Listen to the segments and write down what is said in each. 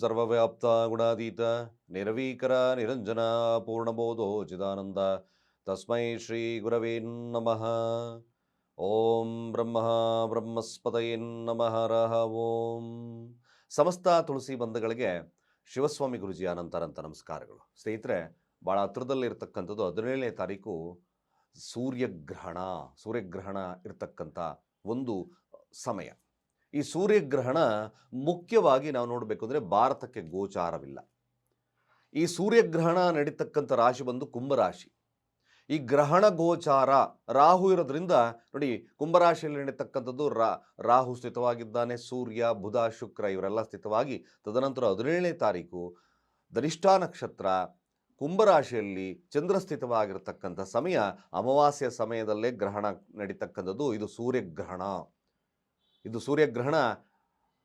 ಸರ್ವವ್ಯಾಪ್ತ ಗುಣಾತೀತ ನಿರ್ವೀಕರ ನಿರಂಜನ ಪೂರ್ಣಬೋಧೋ ಚಿದಾನಂದ ತಸ್ಮೈ ಶ್ರೀ ಗುರವೇ ನಮಃ. ಓಂ ಬ್ರಹ್ಮ ಬ್ರಹ್ಮಸ್ಪತಯೇ ನಮಃ ರಹ ಓಂ. ಸಮಸ್ತ ತುಳಸಿ ಬಂಧುಗಳಿಗೆ ಶಿವಸ್ವಾಮಿ ಗುರುಜಿ ಅನಂತ ನಮಸ್ಕಾರಗಳು. ಸ್ನೇಹಿತರೆ, ಭಾಳ ಹತ್ರದಲ್ಲಿರ್ತಕ್ಕಂಥದ್ದು 17ನೇ ತಾರೀಕು ಸೂರ್ಯಗ್ರಹಣ ಇರ್ತಕ್ಕಂಥ ಒಂದು ಸಮಯ. ಈ ಸೂರ್ಯಗ್ರಹಣ ಮುಖ್ಯವಾಗಿ ನಾವು ನೋಡಬೇಕು ಅಂದರೆ ಭಾರತಕ್ಕೆ ಗೋಚಾರವಿಲ್ಲ. ಈ ಸೂರ್ಯಗ್ರಹಣ ನಡೀತಕ್ಕಂಥ ರಾಶಿ ಬಂದು ಕುಂಭರಾಶಿ. ಈ ಗ್ರಹಣ ಗೋಚಾರ ರಾಹು ಇರೋದ್ರಿಂದ ನೋಡಿ, ಕುಂಭರಾಶಿಯಲ್ಲಿ ನಡೀತಕ್ಕಂಥದ್ದು ರಾಹು ಸ್ಥಿತವಾಗಿದ್ದಾನೆ, ಸೂರ್ಯ ಬುಧ ಶುಕ್ರ ಇವರೆಲ್ಲ ಸ್ಥಿತವಾಗಿ, ತದನಂತರ 17ನೇ ತಾರೀಕು ಧನಿಷ್ಠಾ ನಕ್ಷತ್ರ ಕುಂಭರಾಶಿಯಲ್ಲಿ ಚಂದ್ರ ಸ್ಥಿತವಾಗಿರತಕ್ಕಂಥ ಸಮಯ. ಅಮಾವಾಸ್ಯ ಸಮಯದಲ್ಲೇ ಗ್ರಹಣ ನಡೀತಕ್ಕಂಥದ್ದು. ಇದು ಸೂರ್ಯಗ್ರಹಣ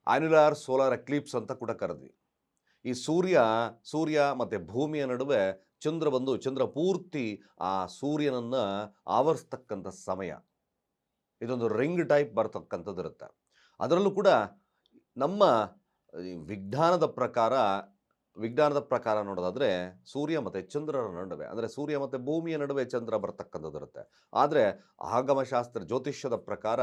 ಆನ್ಯುಲಾರ್ ಸೋಲಾರ್ ಎಕ್ಲಿಪ್ಸ್ ಅಂತ ಕೂಡ ಕರೆದ್ವಿ. ಈ ಸೂರ್ಯ ಮತ್ತು ಭೂಮಿಯ ನಡುವೆ ಚಂದ್ರ ಪೂರ್ತಿ ಆ ಸೂರ್ಯನನ್ನು ಆವರಿಸ್ತಕ್ಕಂಥ ಸಮಯ. ಇದೊಂದು ರಿಂಗ್ ಟೈಪ್ ಬರ್ತಕ್ಕಂಥದ್ದು ಇರುತ್ತೆ. ಅದರಲ್ಲೂ ಕೂಡ ನಮ್ಮ ವಿಜ್ಞಾನದ ಪ್ರಕಾರ ನೋಡೋದಾದರೆ ಸೂರ್ಯ ಮತ್ತು ಚಂದ್ರರ ನಡುವೆ, ಅಂದರೆ ಸೂರ್ಯ ಮತ್ತು ಭೂಮಿಯ ನಡುವೆ ಚಂದ್ರ ಬರ್ತಕ್ಕಂಥದ್ದು ಇರುತ್ತೆ. ಆದರೆ ಆಗಮಶಾಸ್ತ್ರ ಜ್ಯೋತಿಷ್ಯದ ಪ್ರಕಾರ,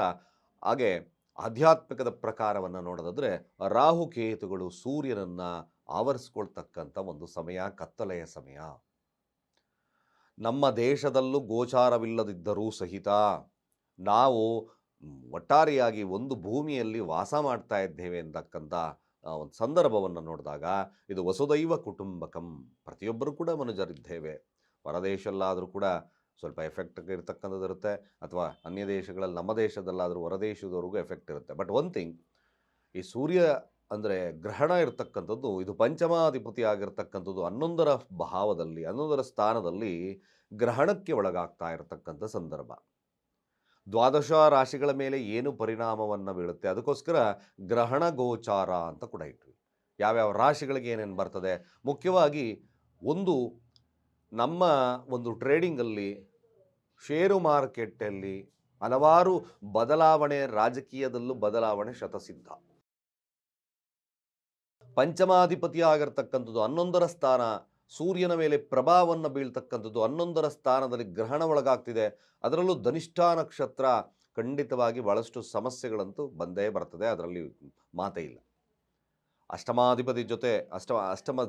ಹಾಗೆ ಆಧ್ಯಾತ್ಮಿಕದ ಪ್ರಕಾರವನ್ನು ನೋಡೋದಾದರೆ ರಾಹುಕೇತುಗಳು ಸೂರ್ಯನನ್ನು ಆವರಿಸ್ಕೊಳ್ತಕ್ಕಂಥ ಒಂದು ಸಮಯ, ಕತ್ತಲೆಯ ಸಮಯ. ನಮ್ಮ ದೇಶದಲ್ಲೂ ಗೋಚಾರವಿಲ್ಲದಿದ್ದರೂ ಸಹಿತ ನಾವು ಒಟ್ಟಾರೆಯಾಗಿ ಒಂದು ಭೂಮಿಯಲ್ಲಿ ವಾಸ ಮಾಡ್ತಾ ಇದ್ದೇವೆ ಅಂತಕ್ಕಂಥ ಒಂದು ಸಂದರ್ಭವನ್ನು ನೋಡಿದಾಗ ಇದು ವಸುದೈವ ಕುಟುಂಬಕಂ. ಪ್ರತಿಯೊಬ್ಬರೂ ಕೂಡ ಮನುಜರಿದ್ದೇವೆ. ಹೊರದೇಶಲ್ಲಾದರೂ ಕೂಡ ಸ್ವಲ್ಪ ಎಫೆಕ್ಟ್ ಇರ್ತಕ್ಕಂಥದ್ದು ಇರುತ್ತೆ, ಅಥವಾ ಅನ್ಯ ದೇಶಗಳಲ್ಲಿ, ನಮ್ಮ ದೇಶದಲ್ಲಾದರೂ ಹೊರದೇಶದವ್ರಿಗೂ ಎಫೆಕ್ಟ್ ಇರುತ್ತೆ. ಬಟ್ ಒನ್ ಥಿಂಗ್, ಈ ಸೂರ್ಯ ಅಂದರೆ ಗ್ರಹಣ ಇರತಕ್ಕಂಥದ್ದು, ಇದು ಪಂಚಮಾಧಿಪತಿ ಆಗಿರ್ತಕ್ಕಂಥದ್ದು 11ರ ಭಾವದಲ್ಲಿ, 11ರ ಸ್ಥಾನದಲ್ಲಿ ಗ್ರಹಣಕ್ಕೆ ಒಳಗಾಗ್ತಾ ಇರತಕ್ಕಂಥ ಸಂದರ್ಭ. ದ್ವಾದಶ ರಾಶಿಗಳ ಮೇಲೆ ಏನು ಪರಿಣಾಮವನ್ನು ಬೀಳುತ್ತೆ, ಅದಕ್ಕೋಸ್ಕರ ಗ್ರಹಣ ಗೋಚಾರ ಅಂತ ಕೂಡ ಇಟ್ವಿ. ಯಾವ್ಯಾವ ರಾಶಿಗಳಿಗೆ ಏನೇನು ಬರ್ತದೆ, ಮುಖ್ಯವಾಗಿ ನಮ್ಮ ಒಂದು ಟ್ರೇಡಿಂಗಲ್ಲಿ, ಷೇರು ಮಾರ್ಕೆಟಲ್ಲಿ ಹಲವಾರು ಬದಲಾವಣೆ, ರಾಜಕೀಯದಲ್ಲೂ ಬದಲಾವಣೆ ಶತಸಿದ್ಧ. ಪಂಚಮಾಧಿಪತಿ ಆಗಿರ್ತಕ್ಕಂಥದ್ದು 11ರ ಸ್ಥಾನ, ಸೂರ್ಯನ ಮೇಲೆ ಪ್ರಭಾವವನ್ನು ಬೀಳ್ತಕ್ಕಂಥದ್ದು 11ರ ಸ್ಥಾನದಲ್ಲಿ ಗ್ರಹಣ ಒಳಗಾಗ್ತಿದೆ. ಅದರಲ್ಲೂ ಧನಿಷ್ಠಾ ನಕ್ಷತ್ರ ಖಂಡಿತವಾಗಿ ಭಾಳಷ್ಟು ಸಮಸ್ಯೆಗಳಂತೂ ಬಂದೇ ಬರ್ತದೆ, ಅದರಲ್ಲಿ ಮಾತೇ ಇಲ್ಲ. ಅಷ್ಟಮಾಧಿಪತಿ ಜೊತೆ ಅಷ್ಟಮ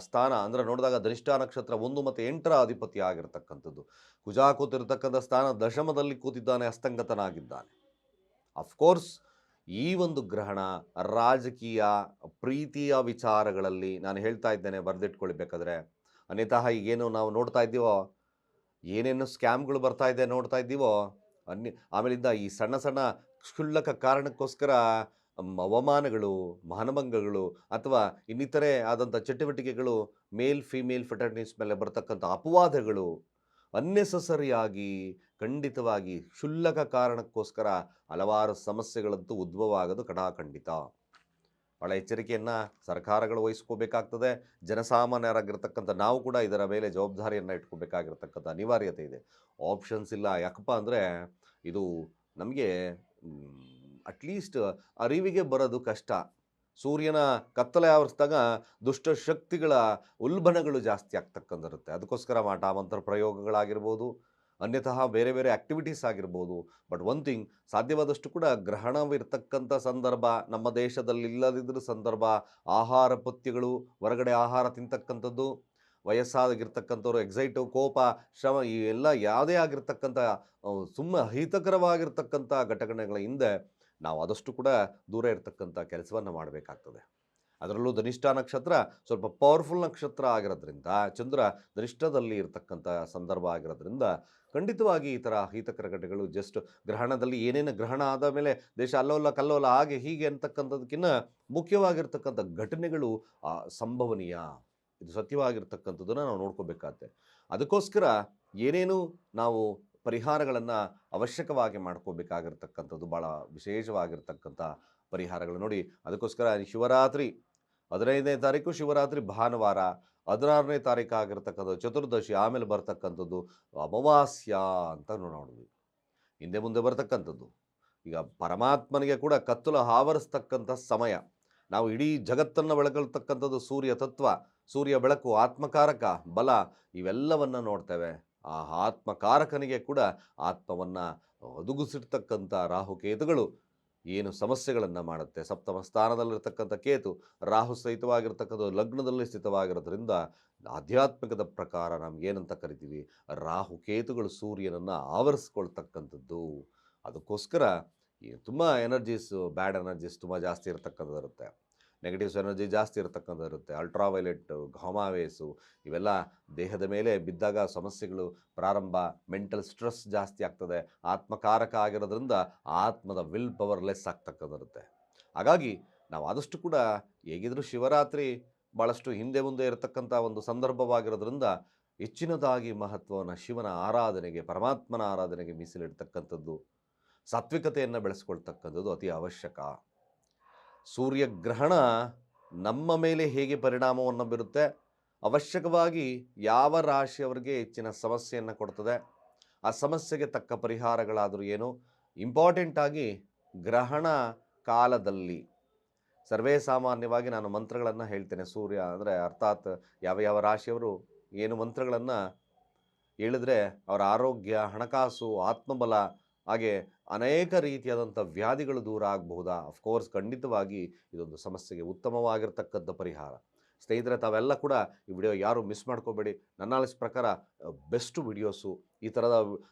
ಸ್ಥಾನ ಅಂದರೆ ನೋಡಿದಾಗ ಧನಿಷ್ಠಾ ನಕ್ಷತ್ರ 1 ಮತ್ತು 8ರ ಅಧಿಪತಿ ಆಗಿರ್ತಕ್ಕಂಥದ್ದು. ಕುಜ ಕೂತಿರ್ತಕ್ಕಂಥ ಸ್ಥಾನ ದಶಮದಲ್ಲಿ ಕೂತಿದ್ದಾನೆ, ಅಸ್ತಂಗತನಾಗಿದ್ದಾನೆ. ಅಫ್ಕೋರ್ಸ್ ಈ ಒಂದು ಗ್ರಹಣ ರಾಜಕೀಯ, ಪ್ರೀತಿಯ ವಿಚಾರಗಳಲ್ಲಿ ನಾನು ಹೇಳ್ತಾ ಇದ್ದೇನೆ, ಬರೆದಿಟ್ಕೊಳ್ಬೇಕಾದ್ರೆ. ಅನ್ಯತಃ ಈಗೇನು ನಾವು ನೋಡ್ತಾ ಇದ್ದೀವೋ, ಏನೇನು ಸ್ಕ್ಯಾಮ್ಗಳು ಬರ್ತಾ ಇದೆ ನೋಡ್ತಾ ಇದ್ದೀವೋ, ಆಮೇಲಿಂದ ಈ ಸಣ್ಣ ಕ್ಷುಲ್ಲಕ ಕಾರಣಕ್ಕೋಸ್ಕರ ಅವಮಾನಗಳು, ಮಾನಭಂಗಗಳು, ಅಥವಾ ಇನ್ನಿತರೆ ಆದಂಥ ಚಟುವಟಿಕೆಗಳು, ಫೀಮೇಲ್ ಫೆಟರ್ನಿಸ್ ಮೇಲೆ ಬರ್ತಕ್ಕಂಥ ಅಪವಾದಗಳು, ಅನ್ನೆಸಸರಿಯಾಗಿ ಖಂಡಿತವಾಗಿ ಕ್ಷುಲ್ಲಕ ಕಾರಣಕ್ಕೋಸ್ಕರ ಹಲವಾರು ಸಮಸ್ಯೆಗಳಂತೂ ಉದ್ಭವ ಆಗೋದು ಕಡಾಖಂಡಿತ. ಭಾಳ ಎಚ್ಚರಿಕೆಯನ್ನು ಸರ್ಕಾರಗಳು ವಹಿಸ್ಕೋಬೇಕಾಗ್ತದೆ. ಜನಸಾಮಾನ್ಯರಾಗಿರ್ತಕ್ಕಂಥ ನಾವು ಕೂಡ ಇದರ ಮೇಲೆ ಜವಾಬ್ದಾರಿಯನ್ನು ಇಟ್ಕೋಬೇಕಾಗಿರ್ತಕ್ಕಂಥ ಅನಿವಾರ್ಯತೆ ಇದೆ. ಆಪ್ಷನ್ಸ್ ಇಲ್ಲ. ಯಾಕಪ್ಪ ಅಂದರೆ ಇದು ನಮಗೆ ಅಟ್ಲೀಸ್ಟ್ ಅರಿವಿಗೆ ಬರೋದು ಕಷ್ಟ. ಸೂರ್ಯನ ಕತ್ತಲೆ ಆವರಿಸಿದಾಗ ದುಷ್ಟಶಕ್ತಿಗಳ ಉಲ್ಬಣಗಳು ಜಾಸ್ತಿ ಆಗ್ತಕ್ಕಂಥಿರುತ್ತೆ. ಅದಕ್ಕೋಸ್ಕರ ಮಾಟ ಮಂತ್ರ ಪ್ರಯೋಗಗಳಾಗಿರ್ಬೋದು, ಅನ್ಯತಃ ಬೇರೆ ಬೇರೆ ಆ್ಯಕ್ಟಿವಿಟೀಸ್ ಆಗಿರ್ಬೋದು. ಬಟ್ ಒನ್ ಥಿಂಗ್, ಸಾಧ್ಯವಾದಷ್ಟು ಕೂಡ ಗ್ರಹಣವಿರ್ತಕ್ಕಂಥ ಸಂದರ್ಭ, ನಮ್ಮ ದೇಶದಲ್ಲಿ ಇಲ್ಲದಿದ್ದರೂ ಸಂದರ್ಭ, ಆಹಾರ ಪಥ್ಯಗಳು, ಹೊರಗಡೆ ಆಹಾರ ತಿಂತಕ್ಕಂಥದ್ದು, ವಯಸ್ಸಾಗಿರ್ತಕ್ಕಂಥವ್ರು ಎಕ್ಸೈಟು, ಕೋಪ, ಶ್ರಮ, ಈ ಎಲ್ಲ ಯಾವುದೇ ಆಗಿರ್ತಕ್ಕಂಥ ಅಹಿತಕರವಾಗಿರ್ತಕ್ಕಂಥ ಘಟನೆಗಳ ಹಿಂದೆ ನಾವು ಆದಷ್ಟು ಕೂಡ ದೂರ ಇರತಕ್ಕಂಥ ಕೆಲಸವನ್ನು ಮಾಡಬೇಕಾಗ್ತದೆ. ಅದರಲ್ಲೂ ಧನಿಷ್ಠಾ ನಕ್ಷತ್ರ ಸ್ವಲ್ಪ ಪವರ್ಫುಲ್ ನಕ್ಷತ್ರ ಆಗಿರೋದ್ರಿಂದ, ಚಂದ್ರ ಧನಿಷ್ಠದಲ್ಲಿ ಇರತಕ್ಕಂಥ ಸಂದರ್ಭ ಆಗಿರೋದ್ರಿಂದ ಖಂಡಿತವಾಗಿ ಈ ಥರ ಅಹಿತಕರ ಘಟನೆಗಳು, ಜಸ್ಟ್ ಗ್ರಹಣದಲ್ಲಿ ಏನೇನು ಗ್ರಹಣ ಆದ ಮೇಲೆ ದೇಶ ಅಲ್ಲೋಲ ಕಲ್ಲೋಲ ಹಾಗೆ ಹೀಗೆ ಅಂತಕ್ಕಂಥದಕ್ಕಿಂತ ಮುಖ್ಯವಾಗಿರ್ತಕ್ಕಂಥ ಘಟನೆಗಳು ಸಂಭವನೀಯ. ಇದು ಸತ್ಯವಾಗಿರ್ತಕ್ಕಂಥದ್ದನ್ನು ನಾವು ನೋಡ್ಕೋಬೇಕಾಗತ್ತೆ. ಅದಕ್ಕೋಸ್ಕರ ಏನೇನು ನಾವು ಪರಿಹಾರಗಳನ್ನು ಅವಶ್ಯಕವಾಗಿ ಮಾಡ್ಕೋಬೇಕಾಗಿರ್ತಕ್ಕಂಥದ್ದು, ಭಾಳ ವಿಶೇಷವಾಗಿರ್ತಕ್ಕಂಥ ಪರಿಹಾರಗಳು ನೋಡಿ. ಅದಕ್ಕೋಸ್ಕರ ಶಿವರಾತ್ರಿ 15ನೇ ತಾರೀಕು ಶಿವರಾತ್ರಿ ಭಾನುವಾರ, 16ನೇ ತಾರೀಕು ಆಗಿರ್ತಕ್ಕಂಥದ್ದು ಚತುರ್ದಶಿ, ಆಮೇಲೆ ಬರ್ತಕ್ಕಂಥದ್ದು ಅಮಾವಾಸ್ಯ ಅಂತ ನೋಡಿದ್ವಿ. ಹಿಂದೆ ಮುಂದೆ ಬರ್ತಕ್ಕಂಥದ್ದು ಈಗ ಪರಮಾತ್ಮನಿಗೆ ಕೂಡ ಕತ್ತಲು ಆವರಿಸ್ತಕ್ಕಂಥ ಸಮಯ. ನಾವು ಇಡೀ ಜಗತ್ತನ್ನು ಬೆಳಗಲ್ತಕ್ಕಂಥದ್ದು ಸೂರ್ಯ ತತ್ವ, ಸೂರ್ಯ ಬೆಳಕು, ಆತ್ಮಕಾರಕ ಬಲ ಇವೆಲ್ಲವನ್ನು ನೋಡ್ತೇವೆ. ಆ ಆತ್ಮಕಾರಕನಿಗೆ ಕೂಡ ಆತ್ಮವನ್ನು ಒದಗಿಸಿರ್ತಕ್ಕಂಥ ರಾಹುಕೇತುಗಳು ಏನು ಸಮಸ್ಯೆಗಳನ್ನು ಮಾಡುತ್ತೆ. ಸಪ್ತಮ ಸ್ಥಾನದಲ್ಲಿರ್ತಕ್ಕಂಥ ಕೇತು ರಾಹು ಸಹಿತವಾಗಿರ್ತಕ್ಕಂಥ ಲಗ್ನದಲ್ಲಿ ಸ್ಥಿತವಾಗಿರೋದ್ರಿಂದ ಆಧ್ಯಾತ್ಮಿಕದ ಪ್ರಕಾರ ನಮಗೇನಂತ ಕರಿತೀವಿ, ರಾಹುಕೇತುಗಳು ಸೂರ್ಯನನ್ನು ಆವರಿಸ್ಕೊಳ್ತಕ್ಕಂಥದ್ದು. ಅದಕ್ಕೋಸ್ಕರ ಈ ತುಂಬ ಎನರ್ಜೀಸು, ಬ್ಯಾಡ್ ಎನರ್ಜೀಸ್ ತುಂಬ ಜಾಸ್ತಿ ಇರತಕ್ಕಂಥದ್ದು ಇರುತ್ತೆ. ನೆಗೆಟಿವ್ಸ್ ಎನರ್ಜಿ ಜಾಸ್ತಿ ಇರತಕ್ಕಂಥದ್ದು ಇರುತ್ತೆ. ಅಲ್ಟ್ರಾವೈಲೆಟ್, ಘಾಮಾವೇಸು ಇವೆಲ್ಲ ದೇಹದ ಮೇಲೆ ಬಿದ್ದಾಗ ಸಮಸ್ಯೆಗಳು ಪ್ರಾರಂಭ, ಮೆಂಟಲ್ ಸ್ಟ್ರೆಸ್ ಜಾಸ್ತಿ ಆಗ್ತದೆ. ಆತ್ಮಕಾರಕ ಆಗಿರೋದ್ರಿಂದ ಆತ್ಮದ ವಿಲ್ ಪವರ್ ಲೆಸ್ ಆಗ್ತಕ್ಕಂಥದ್ದಿರುತ್ತೆ. ಹಾಗಾಗಿ ನಾವು ಆದಷ್ಟು ಕೂಡ ಹೇಗಿದ್ರೂ ಶಿವರಾತ್ರಿ ಭಾಳಷ್ಟು ಹಿಂದೆ ಮುಂದೆ ಇರತಕ್ಕಂಥ ಒಂದು ಸಂದರ್ಭವಾಗಿರೋದ್ರಿಂದ ಹೆಚ್ಚಿನದಾಗಿ ಮಹತ್ವವನ್ನು ಶಿವನ ಆರಾಧನೆಗೆ, ಪರಮಾತ್ಮನ ಆರಾಧನೆಗೆ ಮೀಸಲಿಡ್ತಕ್ಕಂಥದ್ದು, ಸಾತ್ವಿಕತೆಯನ್ನು ಬೆಳೆಸ್ಕೊಳ್ತಕ್ಕಂಥದ್ದು ಅತಿ ಅವಶ್ಯಕ. ಸೂರ್ಯಗ್ರಹಣ ನಮ್ಮ ಮೇಲೆ ಹೇಗೆ ಪರಿಣಾಮವನ್ನು ಬೀರುತ್ತೆ, ಅವಶ್ಯಕವಾಗಿ ಯಾವ ರಾಶಿಯವರಿಗೆ ಹೆಚ್ಚಿನ ಸಮಸ್ಯೆಯನ್ನು ಕೊಡ್ತದೆ, ಆ ಸಮಸ್ಯೆಗೆ ತಕ್ಕ ಪರಿಹಾರಗಳಾದರೂ ಏನು, ಇಂಪಾರ್ಟೆಂಟಾಗಿ ಗ್ರಹಣ ಕಾಲದಲ್ಲಿ ಸರ್ವೇ ಸಾಮಾನ್ಯವಾಗಿ ನಾನು ಮಂತ್ರಗಳನ್ನು ಹೇಳ್ತೇನೆ. ಸೂರ್ಯ ಅಂದರೆ ಅರ್ಥಾತ್ ಯಾವ ಯಾವ ರಾಶಿಯವರು ಏನು ಮಂತ್ರಗಳನ್ನು ಹೇಳಿದ್ರೆ ಅವರ ಆರೋಗ್ಯ, ಹಣಕಾಸು, ಆತ್ಮಬಲ ಹಾಗೆ ಅನೇಕ ರೀತಿಯಾದಂಥ ವ್ಯಾಧಿಗಳು ದೂರ ಆಗಬಹುದಾ? ಅಫ್ಕೋರ್ಸ್ ಖಂಡಿತವಾಗಿ ಇದೊಂದು ಸಮಸ್ಯೆಗೆ ಉತ್ತಮವಾಗಿರ್ತಕ್ಕಂಥ ಪರಿಹಾರ. ಸ್ನೇಹಿತರೆ, ತಾವೆಲ್ಲ ಕೂಡ ಈ ವಿಡಿಯೋ ಯಾರು ಮಿಸ್ ಮಾಡ್ಕೋಬೇಡಿ. ನನ್ನ ನಾಲೆಜ್ ಪ್ರಕಾರ ಬೆಸ್ಟ್ ವಿಡಿಯೋಸು ಈ ಥರದ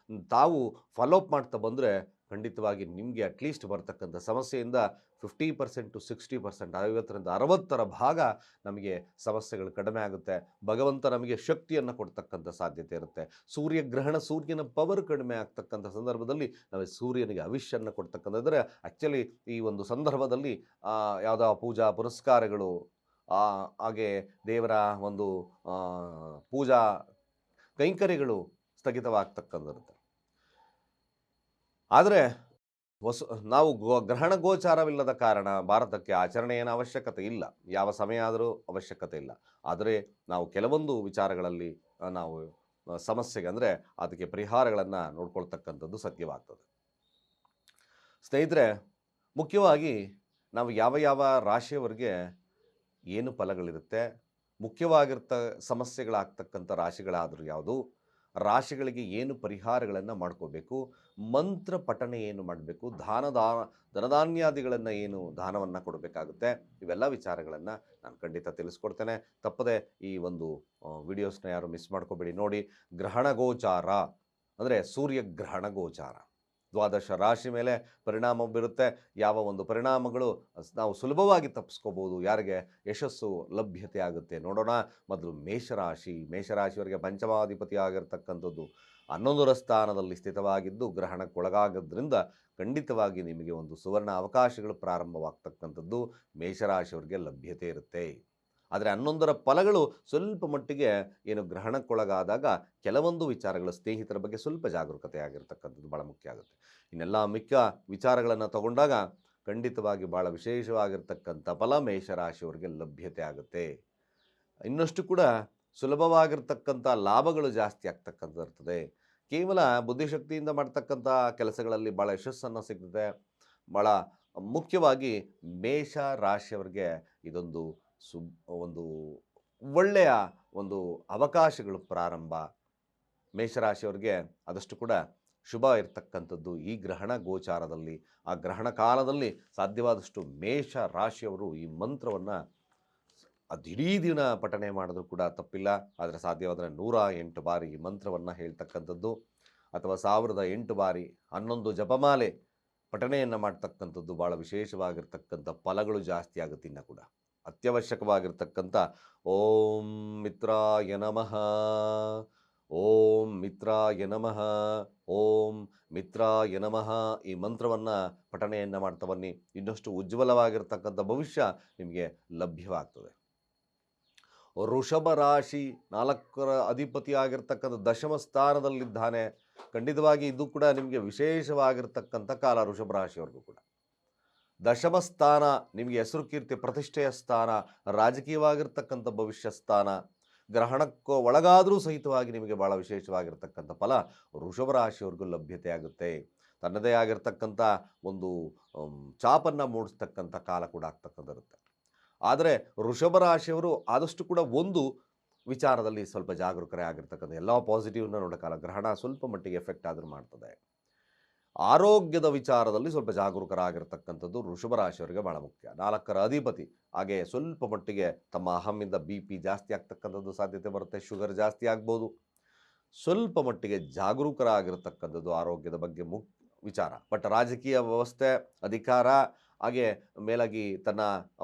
ತಾವು ಫಾಲೋಅಪ್ ಮಾಡ್ತಾ ಬಂದರೆ ಖಂಡಿತವಾಗಿ ನಿಮಗೆ ಅಟ್ಲೀಸ್ಟ್ ಬರ್ತಕ್ಕಂಥ ಸಮಸ್ಯೆಯಿಂದ 50% to 60%, 50ರಿಂದ 60 ಭಾಗ ನಮಗೆ ಸಮಸ್ಯೆಗಳು ಕಡಿಮೆ ಆಗುತ್ತೆ. ಭಗವಂತ ನಮಗೆ ಶಕ್ತಿಯನ್ನು ಕೊಡ್ತಕ್ಕಂಥ ಸಾಧ್ಯತೆ ಇರುತ್ತೆ. ಸೂರ್ಯಗ್ರಹಣ, ಸೂರ್ಯನ ಪವರ್ ಕಡಿಮೆ ಆಗ್ತಕ್ಕಂಥ ಸಂದರ್ಭದಲ್ಲಿ ನಾವು ಸೂರ್ಯನಿಗೆ ಹವಿಷ್ಯನ್ನು ಕೊಡ್ತಕ್ಕಂಥದ್ರೆ ಆ್ಯಕ್ಚುಲಿ ಈ ಒಂದು ಸಂದರ್ಭದಲ್ಲಿ ಯಾವುದೋ ಪೂಜಾ ಪುನಸ್ಕಾರಗಳು, ಹಾಗೆ ದೇವರ ಒಂದು ಪೂಜಾ ಕೈಂಕರ್ಯಗಳು ಸ್ಥಗಿತವಾಗ್ತಕ್ಕಂಥದ್ದು. ಆದರೆ ನಾವು ಗ್ರಹಣ ಗೋಚಾರವಿಲ್ಲದ ಕಾರಣ ಭಾರತಕ್ಕೆ ಆಚರಣೆ ಏನು ಅವಶ್ಯಕತೆ ಇಲ್ಲ, ಯಾವ ಸಮಯ ಆದರೂ ಅವಶ್ಯಕತೆ ಇಲ್ಲ. ಆದರೆ ನಾವು ಕೆಲವೊಂದು ವಿಚಾರಗಳಲ್ಲಿ ನಾವು ಸಮಸ್ಯೆಗೆ ಅಂದರೆ ಅದಕ್ಕೆ ಪರಿಹಾರಗಳನ್ನು ನೋಡ್ಕೊಳ್ತಕ್ಕಂಥದ್ದು ಸತ್ಯವಾಗ್ತದೆ. ಸ್ನೇಹಿತರೆ, ಮುಖ್ಯವಾಗಿ ನಾವು ಯಾವ ಯಾವ ರಾಶಿಯವರಿಗೆ ಏನು ಫಲಗಳಿರುತ್ತೆ, ಮುಖ್ಯವಾಗಿರ್ತ ಸಮಸ್ಯೆಗಳಾಗ್ತಕ್ಕಂಥ ರಾಶಿಗಳಾದರೂ ಯಾವುದು, ರಾಶಿಗಳಿಗೆ ಏನು ಪರಿಹಾರಗಳನ್ನು ಮಾಡ್ಕೋಬೇಕು, ಮಂತ್ರ ಪಠನೆ ಏನು ಮಾಡಬೇಕು, ಧನಧಾನ್ಯಾದಿಗಳನ್ನು ಏನು ದಾನವನ್ನು ಕೊಡಬೇಕಾಗುತ್ತೆ, ಇವೆಲ್ಲ ವಿಚಾರಗಳನ್ನು ನಾನು ಖಂಡಿತ ತಿಳಿಸ್ಕೊಡ್ತೇನೆ. ತಪ್ಪದೆ ಈ ಒಂದು ವಿಡಿಯೋಸ್ನ ಯಾರು ಮಿಸ್ ಮಾಡ್ಕೋಬೇಡಿ. ನೋಡಿ, ಗ್ರಹಣ ಗೋಚಾರ ಅಂದರೆ ಸೂರ್ಯಗ್ರಹಣ ಗೋಚಾರ ದ್ವಾದಶ ರಾಶಿ ಮೇಲೆ ಪರಿಣಾಮ ಬೀರುತ್ತೆ. ಯಾವ ಒಂದು ಪರಿಣಾಮಗಳು ನಾವು ಸುಲಭವಾಗಿ ತಪ್ಪಿಸ್ಕೋಬೋದು, ಯಾರಿಗೆ ಯಶಸ್ಸು ಲಭ್ಯತೆ ಆಗುತ್ತೆ ನೋಡೋಣ. ಮೊದಲು ಮೇಷರಾಶಿಯವರಿಗೆ ಪಂಚಮಾಧಿಪತಿ ಆಗಿರ್ತಕ್ಕಂಥದ್ದು 11ರ ಸ್ಥಾನದಲ್ಲಿ ಸ್ಥಿತವಾಗಿದ್ದು ಗ್ರಹಣಕ್ಕೊಳಗಾಗೋದ್ರಿಂದ ಖಂಡಿತವಾಗಿ ನಿಮಗೆ ಒಂದು ಸುವರ್ಣ ಅವಕಾಶಗಳು ಪ್ರಾರಂಭವಾಗ್ತಕ್ಕಂಥದ್ದು ಮೇಷರಾಶಿಯವರಿಗೆ ಲಭ್ಯತೆ ಇರುತ್ತೆ. ಆದರೆ 11ರ ಫಲಗಳು ಸ್ವಲ್ಪ ಮಟ್ಟಿಗೆ ಏನು ಗ್ರಹಣಕ್ಕೊಳಗಾದಾಗ ಕೆಲವೊಂದು ವಿಚಾರಗಳು, ಸ್ನೇಹಿತರ ಬಗ್ಗೆ ಸ್ವಲ್ಪ ಜಾಗರೂಕತೆ ಆಗಿರ್ತಕ್ಕಂಥದ್ದು ಭಾಳ ಮುಖ್ಯ ಆಗುತ್ತೆ. ಇನ್ನೆಲ್ಲ ಮಿಕ್ಕ ವಿಚಾರಗಳನ್ನು ತಗೊಂಡಾಗ ಖಂಡಿತವಾಗಿ ಭಾಳ ವಿಶೇಷವಾಗಿರ್ತಕ್ಕಂಥ ಫಲ ಮೇಷರಾಶಿಯವರಿಗೆ ಲಭ್ಯತೆ ಆಗುತ್ತೆ. ಇನ್ನಷ್ಟು ಕೂಡ ಸುಲಭವಾಗಿರ್ತಕ್ಕಂಥ ಲಾಭಗಳು ಜಾಸ್ತಿ ಆಗ್ತಕ್ಕಂಥದ್ದು ಇರ್ತದೆ. ಕೇವಲ ಬುದ್ಧಿಶಕ್ತಿಯಿಂದ ಮಾಡ್ತಕ್ಕಂಥ ಕೆಲಸಗಳಲ್ಲಿ ಭಾಳ ಯಶಸ್ಸನ್ನು ಸಿಗ್ತದೆ. ಭಾಳ ಮುಖ್ಯವಾಗಿ ಮೇಷ ರಾಶಿಯವರಿಗೆ ಇದೊಂದು ಒಂದು ಒಳ್ಳೆಯ ಒಂದು ಅವಕಾಶಗಳು ಪ್ರಾರಂಭ. ಮೇಷರಾಶಿಯವರಿಗೆ ಆದಷ್ಟು ಕೂಡ ಶುಭ ಇರತಕ್ಕಂಥದ್ದು ಈ ಗ್ರಹಣ ಗೋಚಾರದಲ್ಲಿ. ಆ ಗ್ರಹಣ ಕಾಲದಲ್ಲಿ ಸಾಧ್ಯವಾದಷ್ಟು ಮೇಷ ರಾಶಿಯವರು ಈ ಮಂತ್ರವನ್ನು ಇಡೀ ದಿನ ಪಠನೆ ಮಾಡಿದ್ರೂ ಕೂಡ ತಪ್ಪಿಲ್ಲ. ಆದರೆ ಸಾಧ್ಯವಾದರೆ 108 ಬಾರಿ ಈ ಮಂತ್ರವನ್ನು ಹೇಳ್ತಕ್ಕಂಥದ್ದು, ಅಥವಾ 1008 ಬಾರಿ 11 ಜಪಮಾಲೆ ಪಠಣೆಯನ್ನು ಮಾಡ್ತಕ್ಕಂಥದ್ದು ಭಾಳ ವಿಶೇಷವಾಗಿರ್ತಕ್ಕಂಥ ಫಲಗಳು ಜಾಸ್ತಿ ಆಗುತ್ತೆ. ಇನ್ನು ಕೂಡ ಅತ್ಯವಶ್ಯಕವಾಗಿರ್ತಕ್ಕಂಥ ಓಂ ಮಿತ್ರಾಯ ನಮಃ, ಓಂ ಮಿತ್ರಾಯ ನಮಃ, ಓಂ ಮಿತ್ರಾಯ ನಮಃ ಈ ಮಂತ್ರವನ್ನು ಪಠಣೆಯನ್ನು ಮಾಡ್ತಾ ಬನ್ನಿ. ಇನ್ನಷ್ಟು ಉಜ್ವಲವಾಗಿರ್ತಕ್ಕಂಥ ಭವಿಷ್ಯ ನಿಮಗೆ ಲಭ್ಯವಾಗ್ತದೆ. ವೃಷಭ ರಾಶಿ 4ರ ಅಧಿಪತಿ ಆಗಿರ್ತಕ್ಕಂಥ ದಶಮ ಸ್ಥಾನದಲ್ಲಿದ್ದಾನೆ. ಖಂಡಿತವಾಗಿ ಇದು ಕೂಡ ನಿಮಗೆ ವಿಶೇಷವಾಗಿರ್ತಕ್ಕಂಥ ಕಾಲ. ವೃಷಭ ರಾಶಿಯವರೆಗೂ ಕೂಡ ದಶಮ ಸ್ಥಾನ ನಿಮಗೆ ಹೆಸರು ಕೀರ್ತಿ ಪ್ರತಿಷ್ಠೆಯ ಸ್ಥಾನ, ರಾಜಕೀಯವಾಗಿರ್ತಕ್ಕಂಥ ಭವಿಷ್ಯ ಸ್ಥಾನ. ಗ್ರಹಣಕ್ಕೂ ಒಳಗಾದರೂ ಸಹಿತವಾಗಿ ನಿಮಗೆ ಭಾಳ ವಿಶೇಷವಾಗಿರ್ತಕ್ಕಂಥ ಫಲ ವೃಷಭ ರಾಶಿಯವರೆಗೂ ಲಭ್ಯತೆ ಆಗುತ್ತೆ. ತನ್ನದೇ ಆಗಿರ್ತಕ್ಕಂಥ ಒಂದು ಚಾಪನ್ನು ಮೂಡಿಸ್ತಕ್ಕಂಥ ಕಾಲ ಕೂಡ ಆಗ್ತಕ್ಕಂಥಿರುತ್ತೆ. ಆದರೆ ವೃಷಭ ರಾಶಿಯವರು ಆದಷ್ಟು ಕೂಡ ಒಂದು ವಿಚಾರದಲ್ಲಿ ಸ್ವಲ್ಪ ಜಾಗರೂಕರೇ ಆಗಿರ್ತಕ್ಕಂಥ, ಎಲ್ಲ ಪಾಸಿಟಿವ್ನ ನೋಡೋಕ್ಕಲ್ಲ, ಗ್ರಹಣ ಸ್ವಲ್ಪ ಮಟ್ಟಿಗೆ ಎಫೆಕ್ಟ್ ಆದರೂ ಮಾಡ್ತದೆ. ಆರೋಗ್ಯದ ವಿಚಾರದಲ್ಲಿ ಸ್ವಲ್ಪ ಜಾಗರೂಕರಾಗಿರ್ತಕ್ಕಂಥದ್ದು ವೃಷಭ ರಾಶಿಯವರಿಗೆ ಬಹಳ ಮುಖ್ಯ. 4ರ ಅಧಿಪತಿ, ಹಾಗೆ ಸ್ವಲ್ಪ ಮಟ್ಟಿಗೆ ತಮ್ಮ ಅಹಮ್ಮಿಂದ BP ಜಾಸ್ತಿ ಆಗ್ತಕ್ಕಂಥದ್ದು ಸಾಧ್ಯತೆ ಬರುತ್ತೆ, ಶುಗರ್ ಜಾಸ್ತಿ ಆಗ್ಬೋದು. ಸ್ವಲ್ಪ ಮಟ್ಟಿಗೆ ಜಾಗರೂಕರಾಗಿರ್ತಕ್ಕಂಥದ್ದು ಆರೋಗ್ಯದ ಬಗ್ಗೆ ವಿಚಾರ. ಬಟ್ ರಾಜಕೀಯ ವ್ಯವಸ್ಥೆ, ಅಧಿಕಾರ, ಹಾಗೆ ಮೇಲಾಗಿ ತನ್ನ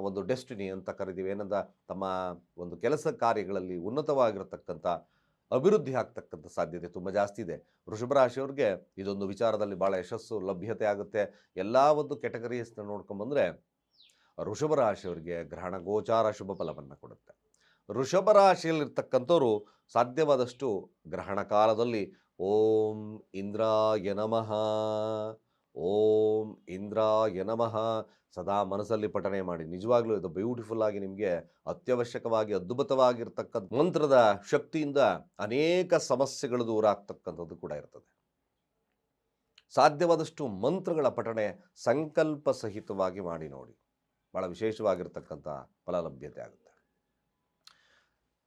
ಒಂದು ಡೆಸ್ಟಿನಿ ಅಂತ ಕರಿತೀವಿ, ಏನಂತ ತಮ್ಮ ಒಂದು ಕೆಲಸ ಕಾರ್ಯಗಳಲ್ಲಿ ಉನ್ನತವಾಗಿರತಕ್ಕಂಥ ಅಭಿವೃದ್ಧಿ ಆಗ್ತಕ್ಕಂಥ ಸಾಧ್ಯತೆ ತುಂಬ ಜಾಸ್ತಿ ಇದೆ. ವೃಷಭ ರಾಶಿಯವ್ರಿಗೆ ಇದೊಂದು ವಿಚಾರದಲ್ಲಿ ಭಾಳ ಯಶಸ್ಸು ಲಭ್ಯತೆ ಆಗುತ್ತೆ. ಎಲ್ಲ ಒಂದು ಕೆಟಗರೀಸ್ನ ನೋಡ್ಕೊಂಬಂದರೆ ವೃಷಭ ರಾಶಿಯವರಿಗೆ ಗ್ರಹಣ ಗೋಚಾರ ಶುಭ ಫಲವನ್ನು ಕೊಡುತ್ತೆ. ವೃಷಭ ರಾಶಿಯಲ್ಲಿರ್ತಕ್ಕಂಥವ್ರು ಸಾಧ್ಯವಾದಷ್ಟು ಗ್ರಹಣ ಕಾಲದಲ್ಲಿ ಓಂ ಇಂದ್ರಾಯ ನಮಃ, ಓಂ ಇಂದ್ರಾಯ ನಮಃ ಸದಾ ಮನಸ್ಸಲ್ಲಿ ಪಠನೆ ಮಾಡಿ. ನಿಜವಾಗ್ಲೂ ಇದು ಬ್ಯೂಟಿಫುಲ್ ಆಗಿ ನಿಮಗೆ ಅತ್ಯವಶ್ಯಕವಾಗಿ ಅದ್ಭುತವಾಗಿರ್ತಕ್ಕಂಥ ಮಂತ್ರದ ಶಕ್ತಿಯಿಂದ ಅನೇಕ ಸಮಸ್ಯೆಗಳು ದೂರ ಆಗ್ತಕ್ಕಂಥದ್ದು ಕೂಡ ಇರ್ತದೆ. ಸಾಧ್ಯವಾದಷ್ಟು ಮಂತ್ರಗಳ ಪಠಣೆ ಸಂಕಲ್ಪ ಸಹಿತವಾಗಿ ಮಾಡಿ ನೋಡಿ, ಬಹಳ ವಿಶೇಷವಾಗಿರ್ತಕ್ಕಂಥ ಫಲ ಲಭ್ಯತೆ ಆಗುತ್ತೆ.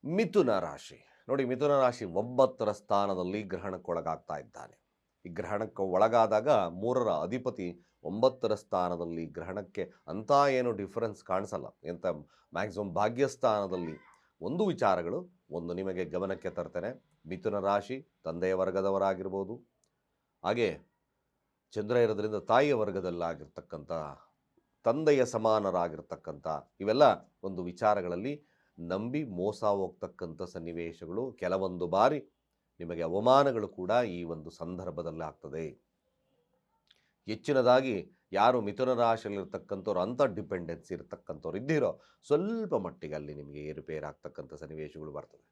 ಮಿಥುನ ರಾಶಿ ನೋಡಿ, ಮಿಥುನ ರಾಶಿ 9ರ ಸ್ಥಾನದಲ್ಲಿ ಗ್ರಹಣಕ್ಕೊಳಗಾಗ್ತಾ ಇದ್ದಾನೆ. ಈ ಗ್ರಹಣಕ್ಕೆ ಒಳಗಾದಾಗ 3ರ ಅಧಿಪತಿ 9ರ ಸ್ಥಾನದಲ್ಲಿ, ಗ್ರಹಣಕ್ಕೆ ಅಂತ ಏನು ಡಿಫರೆನ್ಸ್ ಕಾಣಿಸಲ್ಲ. ಎಂತ ಮ್ಯಾಕ್ಸಿಮಮ್ ಭಾಗ್ಯಸ್ಥಾನದಲ್ಲಿ ಒಂದು ವಿಚಾರಗಳು ನಿಮಗೆ ಗಮನಕ್ಕೆ ತರ್ತೇನೆ. ಮಿಥುನ ರಾಶಿ ತಂದೆಯ ವರ್ಗದವರಾಗಿರ್ಬೋದು, ಹಾಗೆ ಚಂದ್ರ ಇರೋದ್ರಿಂದ ತಾಯಿಯ ವರ್ಗದಲ್ಲಾಗಿರ್ತಕ್ಕಂಥ, ತಂದೆಯ ಸಮಾನರಾಗಿರ್ತಕ್ಕಂಥ ಇವೆಲ್ಲ ಒಂದು ವಿಚಾರಗಳಲ್ಲಿ ನಂಬಿ ಮೋಸ ಹೋಗ್ತಕ್ಕಂಥ ಸನ್ನಿವೇಶಗಳು, ಕೆಲವೊಂದು ಬಾರಿ ನಿಮಗೆ ಅವಮಾನಗಳು ಕೂಡ ಈ ಒಂದು ಸಂದರ್ಭದಲ್ಲಿ ಆಗ್ತದೆ. ಹೆಚ್ಚಿನದಾಗಿ ಯಾರು ಮಿಥುನ ರಾಶಿಯಲ್ಲಿರ್ತಕ್ಕಂಥವ್ರು ಅಂಥ ಡಿಪೆಂಡೆನ್ಸಿ ಇರ್ತಕ್ಕಂಥವ್ರು ಇದ್ದೀರೋ ಸ್ವಲ್ಪ ಮಟ್ಟಿಗೆ ಅಲ್ಲಿ ನಿಮಗೆ ಏರುಪೇರಾಗ್ತಕ್ಕಂಥ ಸನ್ನಿವೇಶಗಳು ಬರ್ತದೆ.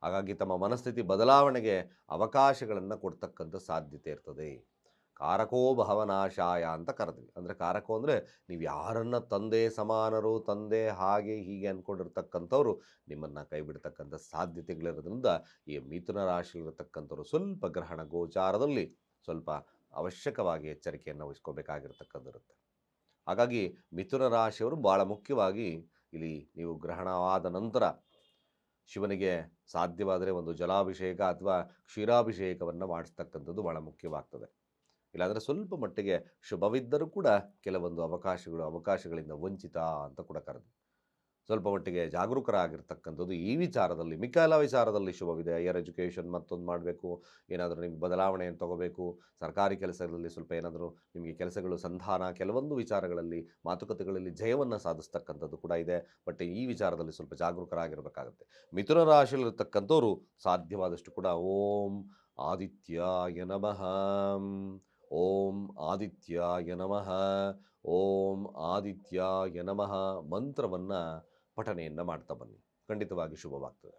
ಹಾಗಾಗಿ ತಮ್ಮ ಮನಸ್ಥಿತಿ ಬದಲಾವಣೆಗೆ ಅವಕಾಶಗಳನ್ನು ಕೊಡ್ತಕ್ಕಂಥ ಸಾಧ್ಯತೆ ಇರ್ತದೆ. ಕಾರಕೋ ಭವನಾಶಾಯ ಅಂತ ಕರೆದ್ವಿ. ಅಂದರೆ ಕಾರಕೋ ಅಂದರೆ ನೀವು ಯಾರನ್ನ ತಂದೆ ಸಮಾನರು, ತಂದೆ ಹಾಗೆ ಹೀಗೆ ಅಂದ್ಕೊಂಡಿರ್ತಕ್ಕಂಥವ್ರು ನಿಮ್ಮನ್ನು ಕೈ ಬಿಡ್ತಕ್ಕಂಥ ಸಾಧ್ಯತೆಗಳಿರೋದ್ರಿಂದ ಈ ಮಿಥುನ ರಾಶಿಯಲ್ಲಿರತಕ್ಕಂಥವ್ರು ಸ್ವಲ್ಪ ಗ್ರಹಣ ಗೋಚಾರದಲ್ಲಿ ಸ್ವಲ್ಪ ಅವಶ್ಯಕವಾಗಿ ಎಚ್ಚರಿಕೆಯನ್ನು ವಹಿಸ್ಕೋಬೇಕಾಗಿರ್ತಕ್ಕಂಥಿರುತ್ತೆ. ಹಾಗಾಗಿ ಮಿಥುನ ರಾಶಿಯವರು ಭಾಳ ಮುಖ್ಯವಾಗಿ ಇಲ್ಲಿ ನೀವು ಗ್ರಹಣವಾದ ನಂತರ ಶಿವನಿಗೆ ಸಾಧ್ಯವಾದರೆ ಒಂದು ಜಲಾಭಿಷೇಕ ಅಥವಾ ಕ್ಷೀರಾಭಿಷೇಕವನ್ನು ಮಾಡಿಸ್ತಕ್ಕಂಥದ್ದು ಭಾಳ ಮುಖ್ಯವಾಗ್ತದೆ. ಇಲ್ಲಾಂದರೆ ಸ್ವಲ್ಪ ಮಟ್ಟಿಗೆ ಶುಭವಿದ್ದರೂ ಕೂಡ ಕೆಲವೊಂದು ಅವಕಾಶಗಳಿಂದ ವಂಚಿತ ಅಂತ ಕೂಡ ಕರೆದು ಸ್ವಲ್ಪ ಮಟ್ಟಿಗೆ ಜಾಗರೂಕರಾಗಿರ್ತಕ್ಕಂಥದ್ದು ಈ ವಿಚಾರದಲ್ಲಿ. ಮಿಕ್ಕ ಎಲ್ಲ ವಿಚಾರದಲ್ಲಿ ಶುಭವಿದೆ. ಹೈಯರ್ ಎಜುಕೇಷನ್ ಮತ್ತೊಂದು ಮಾಡಬೇಕು, ಏನಾದರೂ ನಿಮ್ಗೆ ಬದಲಾವಣೆಯನ್ನು ತಗೋಬೇಕು, ಸರ್ಕಾರಿ ಕೆಲಸಗಳಲ್ಲಿ ಸ್ವಲ್ಪ ಏನಾದರೂ ನಿಮಗೆ ಕೆಲಸಗಳು ಸಂಧಾನ, ಕೆಲವೊಂದು ವಿಚಾರಗಳಲ್ಲಿ ಮಾತುಕತೆಗಳಲ್ಲಿ ಜಯವನ್ನು ಸಾಧಿಸ್ತಕ್ಕಂಥದ್ದು ಕೂಡ ಇದೆ. ಬಟ್ ಈ ವಿಚಾರದಲ್ಲಿ ಸ್ವಲ್ಪ ಜಾಗರೂಕರಾಗಿರಬೇಕಾಗುತ್ತೆ. ಮಿಥುನ ರಾಶಿಯಲ್ಲಿರ್ತಕ್ಕಂಥವ್ರು ಸಾಧ್ಯವಾದಷ್ಟು ಕೂಡ ಓಂ ಆದಿತ್ಯಾಯ ನಮಃ, ಓಂ ಆದಿತ್ಯಾಯ ನಮಃ, ಓಂ ಆದಿತ್ಯಾಯ ನಮಃ ಮಂತ್ರವನ್ನು ಪಠನೆಯನ್ನು ಮಾಡ್ತಾ ಬನ್ನಿ, ಖಂಡಿತವಾಗಿ ಶುಭವಾಗ್ತದೆ.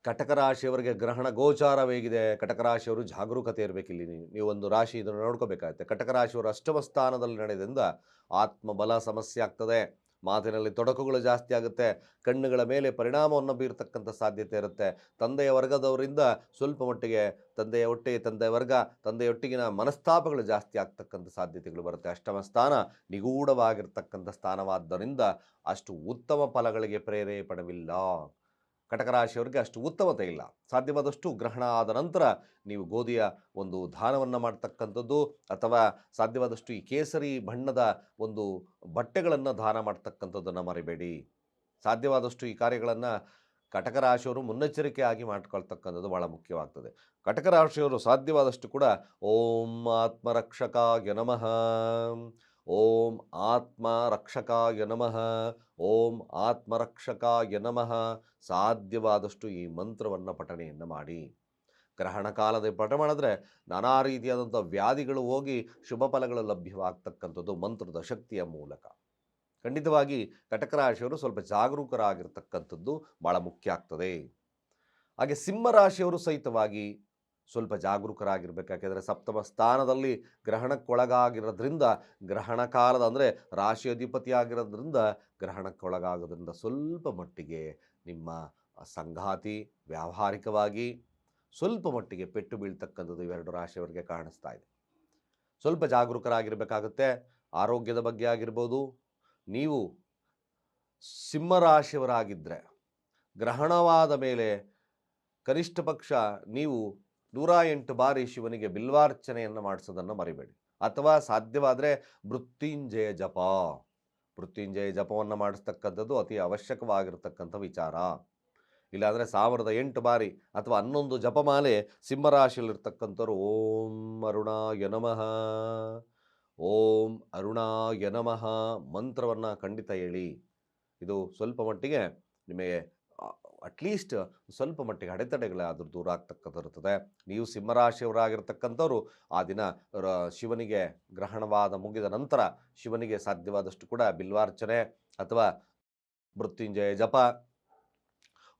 ಕಟಕ ರಾಶಿಯವರಿಗೆ ಗ್ರಹಣ ಗೋಚಾರ ಹೇಗಿದೆ? ಕಟಕ ರಾಶಿಯವರು ಜಾಗರೂಕತೆ ಇರಬೇಕಿಲ್ಲಿ. ನೀವು ಒಂದು ರಾಶಿ ಇದನ್ನು ನೋಡ್ಕೋಬೇಕಾಗುತ್ತೆ. ಕಟಕ ರಾಶಿಯವರು ಅಷ್ಟಮ ಸ್ಥಾನದಲ್ಲಿ ನಡೆದಿಂದ ಆತ್ಮಬಲ ಸಮಸ್ಯೆ ಆಗ್ತದೆ, ಮಾತಿನಲ್ಲಿ ತೊಡಕುಗಳು ಜಾಸ್ತಿ ಆಗುತ್ತೆ, ಕಣ್ಣುಗಳ ಮೇಲೆ ಪರಿಣಾಮವನ್ನು ಬೀರ್ತಕ್ಕಂಥ ಸಾಧ್ಯತೆ ಇರುತ್ತೆ. ತಂದೆಯ ವರ್ಗದವರಿಂದ ಸ್ವಲ್ಪ ಮಟ್ಟಿಗೆ ತಂದೆಯೊಟ್ಟಿಗಿನ ಮನಸ್ತಾಪಗಳು ಜಾಸ್ತಿ ಆಗ್ತಕ್ಕಂಥ ಸಾಧ್ಯತೆಗಳು ಬರುತ್ತೆ. ಅಷ್ಟಮ ಸ್ಥಾನ ನಿಗೂಢವಾಗಿರ್ತಕ್ಕಂಥ ಸ್ಥಾನವಾದ್ದರಿಂದ ಅಷ್ಟು ಉತ್ತಮ ಫಲಗಳಿಗೆ ಪ್ರೇರೇಪಣವಿಲ್ಲ. ಕಟಕ ರಾಶಿಯವರಿಗೆ ಅಷ್ಟು ಉತ್ತಮತೆ ಇಲ್ಲ. ಸಾಧ್ಯವಾದಷ್ಟು ಗ್ರಹಣ ಆದ ನಂತರ ನೀವು ಗೋಧಿಯ ಒಂದು ದಾನವನ್ನು ಮಾಡ್ತಕ್ಕಂಥದ್ದು, ಅಥವಾ ಸಾಧ್ಯವಾದಷ್ಟು ಈ ಕೇಸರಿ ಬಣ್ಣದ ಒಂದು ಬಟ್ಟೆಗಳನ್ನು ದಾನ ಮಾಡ್ತಕ್ಕಂಥದ್ದನ್ನು ಮರಿಬೇಡಿ. ಸಾಧ್ಯವಾದಷ್ಟು ಈ ಕಾರ್ಯಗಳನ್ನು ಕಟಕ ರಾಶಿಯವರು ಮುನ್ನೆಚ್ಚರಿಕೆಯಾಗಿ ಮಾಡ್ಕೊಳ್ತಕ್ಕಂಥದ್ದು ಭಾಳ ಮುಖ್ಯವಾಗ್ತದೆ. ಕಟಕ ರಾಶಿಯವರು ಸಾಧ್ಯವಾದಷ್ಟು ಕೂಡ ಓಂ ಆತ್ಮರಕ್ಷಕಾಯ ನಮಃ, ಓಂ ಆತ್ಮರಕ್ಷಕಾಯ ನಮಃ, ಓಂ ಆತ್ಮರಕ್ಷಕಾಯ ನಮಃ ಸಾಧ್ಯವಾದಷ್ಟು ಈ ಮಂತ್ರವನ್ನು ಪಠಣೆಯನ್ನು ಮಾಡಿ. ಗ್ರಹಣ ಕಾಲದ ಪಠ ಮಾಡಿದ್ರೆ ನಾನಾ ರೀತಿಯಾದಂಥ ವ್ಯಾಧಿಗಳು ಹೋಗಿ ಶುಭ ಫಲಗಳು ಲಭ್ಯವಾಗ್ತಕ್ಕಂಥದ್ದು ಮಂತ್ರದ ಶಕ್ತಿಯ ಮೂಲಕ. ಖಂಡಿತವಾಗಿ ಕಟಕ ರಾಶಿಯವರು ಸ್ವಲ್ಪ ಜಾಗರೂಕರಾಗಿರ್ತಕ್ಕಂಥದ್ದು ಭಾಳ ಮುಖ್ಯ ಆಗ್ತದೆ. ಹಾಗೆ ಸಿಂಹರಾಶಿಯವರು ಸಹಿತವಾಗಿ ಸ್ವಲ್ಪ ಜಾಗರೂಕರಾಗಿರ್ಬೇಕು. ಯಾಕೆಂದರೆ ಸಪ್ತಮ ಸ್ಥಾನದಲ್ಲಿ ಗ್ರಹಣಕ್ಕೊಳಗಾಗಿರೋದ್ರಿಂದ, ಗ್ರಹಣ ಕಾಲದ ಅಂದರೆ ರಾಶಿ ಅಧಿಪತಿ ಆಗಿರೋದ್ರಿಂದ ಗ್ರಹಣಕ್ಕೊಳಗಾಗೋದ್ರಿಂದ ಸ್ವಲ್ಪ ಮಟ್ಟಿಗೆ ನಿಮ್ಮ ಸಂಗಾತಿ ವ್ಯಾವಹಾರಿಕವಾಗಿ ಸ್ವಲ್ಪ ಮಟ್ಟಿಗೆ ಪೆಟ್ಟು ಬೀಳ್ತಕ್ಕಂಥದ್ದು ಇವೆರಡು ರಾಶಿಯವರಿಗೆ ಕಾಣಿಸ್ತಾ ಇದೆ. ಸ್ವಲ್ಪ ಜಾಗರೂಕರಾಗಿರಬೇಕಾಗುತ್ತೆ. ಆರೋಗ್ಯದ ಬಗ್ಗೆ ಆಗಿರ್ಬೋದು, ನೀವು ಸಿಂಹರಾಶಿಯವರಾಗಿದ್ದರೆ ಗ್ರಹಣವಾದ ಮೇಲೆ ಕನಿಷ್ಠ ಪಕ್ಷ ನೀವು 108 ಬಾರಿ ಶಿವನಿಗೆ ಬಿಲ್ವಾರ್ಚನೆಯನ್ನು ಮಾಡಿಸೋದನ್ನು ಮರಿಬೇಡಿ. ಅಥವಾ ಸಾಧ್ಯವಾದರೆ ಮೃತ್ಯುಂಜಯ ಜಪ, ಮೃತ್ಯುಂಜಯ ಜಪವನ್ನು ಮಾಡಿಸ್ತಕ್ಕಂಥದ್ದು ಅತಿ ಅವಶ್ಯಕವಾಗಿರ್ತಕ್ಕಂಥ ವಿಚಾರ. ಇಲ್ಲಾಂದರೆ 1008 ಬಾರಿ ಅಥವಾ 11 ಜಪಮಾಲೆ ಸಿಂಹರಾಶಿಯಲ್ಲಿರ್ತಕ್ಕಂಥವ್ರು ಓಂ ಅರುಣಾಯ ನಮಃ, ಓಂ ಅರುಣಾಯ ನಮಃ ಮಂತ್ರವನ್ನು ಖಂಡಿತ ಹೇಳಿ. ಇದು ಸ್ವಲ್ಪ ಮಟ್ಟಿಗೆ ನಿಮಗೆ ಅಟ್ಲೀಸ್ಟ್ ಸ್ವಲ್ಪ ಮಟ್ಟಿಗೆ ಅಡೆತಡೆಗಳಾದರೂ ದೂರ ಆಗ್ತಕ್ಕಂಥಿರ್ತದೆ. ನೀವು ಸಿಂಹರಾಶಿಯವರಾಗಿರ್ತಕ್ಕಂಥವ್ರು ಆ ದಿನ ಶಿವನಿಗೆ ಗ್ರಹಣವಾದ ಮುಗಿದ ನಂತರ ಶಿವನಿಗೆ ಸಾಧ್ಯವಾದಷ್ಟು ಕೂಡ ಬಿಲ್ವಾರ್ಚನೆ ಅಥವಾ ಮೃತ್ಯುಂಜಯ ಜಪ,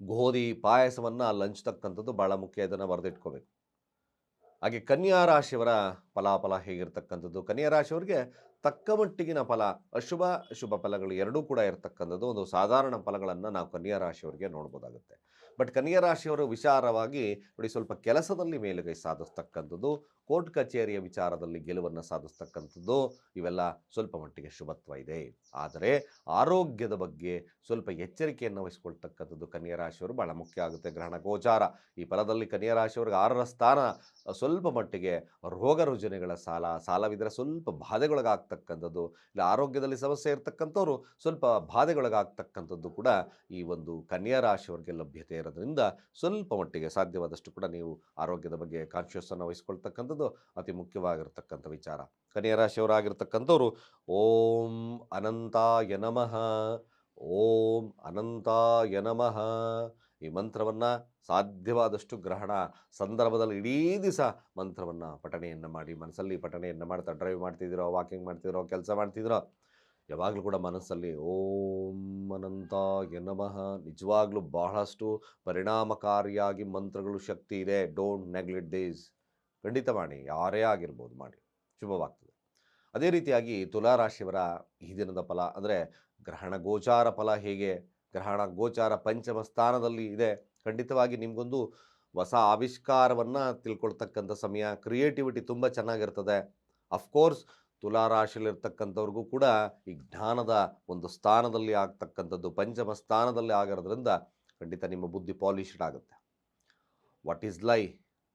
ಗೋಧಿ ಪಾಯಸವನ್ನು ಅಲ್ಲಿ ಹಂಚ್ತಕ್ಕಂಥದ್ದು ಭಾಳ ಮುಖ್ಯ. ಇದನ್ನು ಬರೆದಿಟ್ಕೋಬೇಕು. ಹಾಗೆ ಕನ್ಯಾ ರಾಶಿಯವರ ಫಲಾಫಲ ಹೇಗಿರ್ತಕ್ಕಂಥದ್ದು, ಕನ್ಯಾ ರಾಶಿಯವರಿಗೆ ತಕ್ಕ ಮಟ್ಟಿಗಿನ ಫಲ, ಅಶುಭ ಶುಭ ಫಲಗಳು ಎರಡೂ ಕೂಡ ಇರತಕ್ಕಂಥದ್ದು. ಒಂದು ಸಾಧಾರಣ ಫಲಗಳನ್ನು ನಾವು ಕನ್ಯಾ ರಾಶಿಯವರಿಗೆ ನೋಡ್ಬೋದಾಗುತ್ತೆ. ಬಟ್ ಕನ್ಯಾ ರಾಶಿಯವರು ವಿಚಾರವಾಗಿ ನೋಡಿ, ಸ್ವಲ್ಪ ಕೆಲಸದಲ್ಲಿ ಮೇಲುಗೈ ಸಾಧಿಸ್ತಕ್ಕಂಥದ್ದು, ಕೋರ್ಟ್ ಕಚೇರಿಯ ವಿಚಾರದಲ್ಲಿ ಗೆಲುವನ್ನು ಸಾಧಿಸ್ತಕ್ಕಂಥದ್ದು, ಇವೆಲ್ಲ ಸ್ವಲ್ಪ ಮಟ್ಟಿಗೆ ಶುಭತ್ವ ಇದೆ. ಆದರೆ ಆರೋಗ್ಯದ ಬಗ್ಗೆ ಸ್ವಲ್ಪ ಎಚ್ಚರಿಕೆಯನ್ನು ವಹಿಸ್ಕೊಳ್ತಕ್ಕಂಥದ್ದು ಕನ್ಯಾ ರಾಶಿಯವರು ಭಾಳ ಮುಖ್ಯ ಆಗುತ್ತೆ. ಗ್ರಹಣ ಗೋಚಾರ ಈ ಫಲದಲ್ಲಿ ಕನ್ಯಾ ರಾಶಿಯವ್ರಿಗೆ 6ರ ಸ್ಥಾನ ಸ್ವಲ್ಪ ಮಟ್ಟಿಗೆ ರೋಗ ರುಜಿನಗಳ ಸಾಲವಿದ್ದರೆ ಸ್ವಲ್ಪ ಬಾಧೆಗೊಳಗಾಗ್ತಕ್ಕಂಥದ್ದು, ಇಲ್ಲ ಆರೋಗ್ಯದಲ್ಲಿ ಸಮಸ್ಯೆ ಇರತಕ್ಕಂಥವ್ರು ಸ್ವಲ್ಪ ಬಾಧೆಗೊಳಗಾಗ್ತಕ್ಕಂಥದ್ದು ಕೂಡ ಈ ಒಂದು ಕನ್ಯಾ ರಾಶಿಯವರಿಗೆ ಲಭ್ಯತೆ ಇರೋದ್ರಿಂದ ಸ್ವಲ್ಪ ಮಟ್ಟಿಗೆ ಸಾಧ್ಯವಾದಷ್ಟು ಕೂಡ ನೀವು ಆರೋಗ್ಯದ ಬಗ್ಗೆ ಕಾನ್ಷಿಯಸ್ಸನ್ನು ವಹಿಸ್ಕೊಳ್ತಕ್ಕಂಥದ್ದು ಅತಿ ಮುಖ್ಯವಾಗಿರ್ತಕ್ಕಂಥ ವಿಚಾರ. ಕನ್ಯಾ ರಾಶಿಯವರಾಗಿರ್ತಕ್ಕಂಥವ್ರು ಓಂ ಅನಂತಾಯ ನಮಃ, ಓಂ ಅನಂತಾಯ ನಮಃ ಈ ಮಂತ್ರವನ್ನು ಸಾಧ್ಯವಾದಷ್ಟು ಗ್ರಹಣ ಸಂದರ್ಭದಲ್ಲಿ ಇಡೀ ದಿವಸ ಮಂತ್ರವನ್ನು ಪಠಣೆಯನ್ನು ಮಾಡಿ, ಮನಸ್ಸಲ್ಲಿ ಪಠಣೆಯನ್ನು ಮಾಡ್ತಾ ಡ್ರೈವ್ ಮಾಡ್ತಿದ್ದೀರೋ, ವಾಕಿಂಗ್ ಮಾಡ್ತಿದ್ದೀರೋ, ಕೆಲಸ ಮಾಡ್ತಿದ್ದೀರೋ, ಯಾವಾಗಲೂ ಕೂಡ ಮನಸ್ಸಲ್ಲಿ ಓಂ ಅನಂತಾಯ ನಮಃ. ನಿಜವಾಗ್ಲೂ ಬಹಳಷ್ಟು ಪರಿಣಾಮಕಾರಿಯಾಗಿ ಮಂತ್ರಗಳು ಶಕ್ತಿ ಇದೆ. Don't neglect this. ಖಂಡಿತ ಮಾಡಿ, ಯಾರೇ ಆಗಿರ್ಬೋದು ಮಾಡಿ, ಶುಭವಾಗ್ತದೆ. ಅದೇ ರೀತಿಯಾಗಿ ತುಲಾರಾಶಿಯವರ ಈ ದಿನದ ಫಲ ಅಂದರೆ ಗ್ರಹಣ ಗೋಚಾರ ಫಲ ಹೇಗೆ, ಗ್ರಹಣ ಗೋಚಾರ ಪಂಚಮ ಸ್ಥಾನದಲ್ಲಿ ಇದೆ. ಖಂಡಿತವಾಗಿ ನಿಮಗೊಂದು ಹೊಸ ಆವಿಷ್ಕಾರವನ್ನು ತಿಳ್ಕೊಳ್ತಕ್ಕಂಥ ಸಮಯ, ಕ್ರಿಯೇಟಿವಿಟಿ ತುಂಬ ಚೆನ್ನಾಗಿರ್ತದೆ. ಅಫ್ಕೋರ್ಸ್ ತುಲಾರಾಶಿಯಲ್ಲಿರ್ತಕ್ಕಂಥವ್ರಿಗೂ ಕೂಡ ಈ ಜ್ಞಾನದ ಒಂದು ಸ್ಥಾನದಲ್ಲಿ ಆಗ್ತಕ್ಕಂಥದ್ದು ಪಂಚಮ ಸ್ಥಾನದಲ್ಲಿ ಆಗಿರೋದ್ರಿಂದ ಖಂಡಿತ ನಿಮ್ಮ ಬುದ್ಧಿ ಪಾಲಿಶ್ಡ್ ಆಗುತ್ತೆ. ವಾಟ್ ಈಸ್ ಲೈ,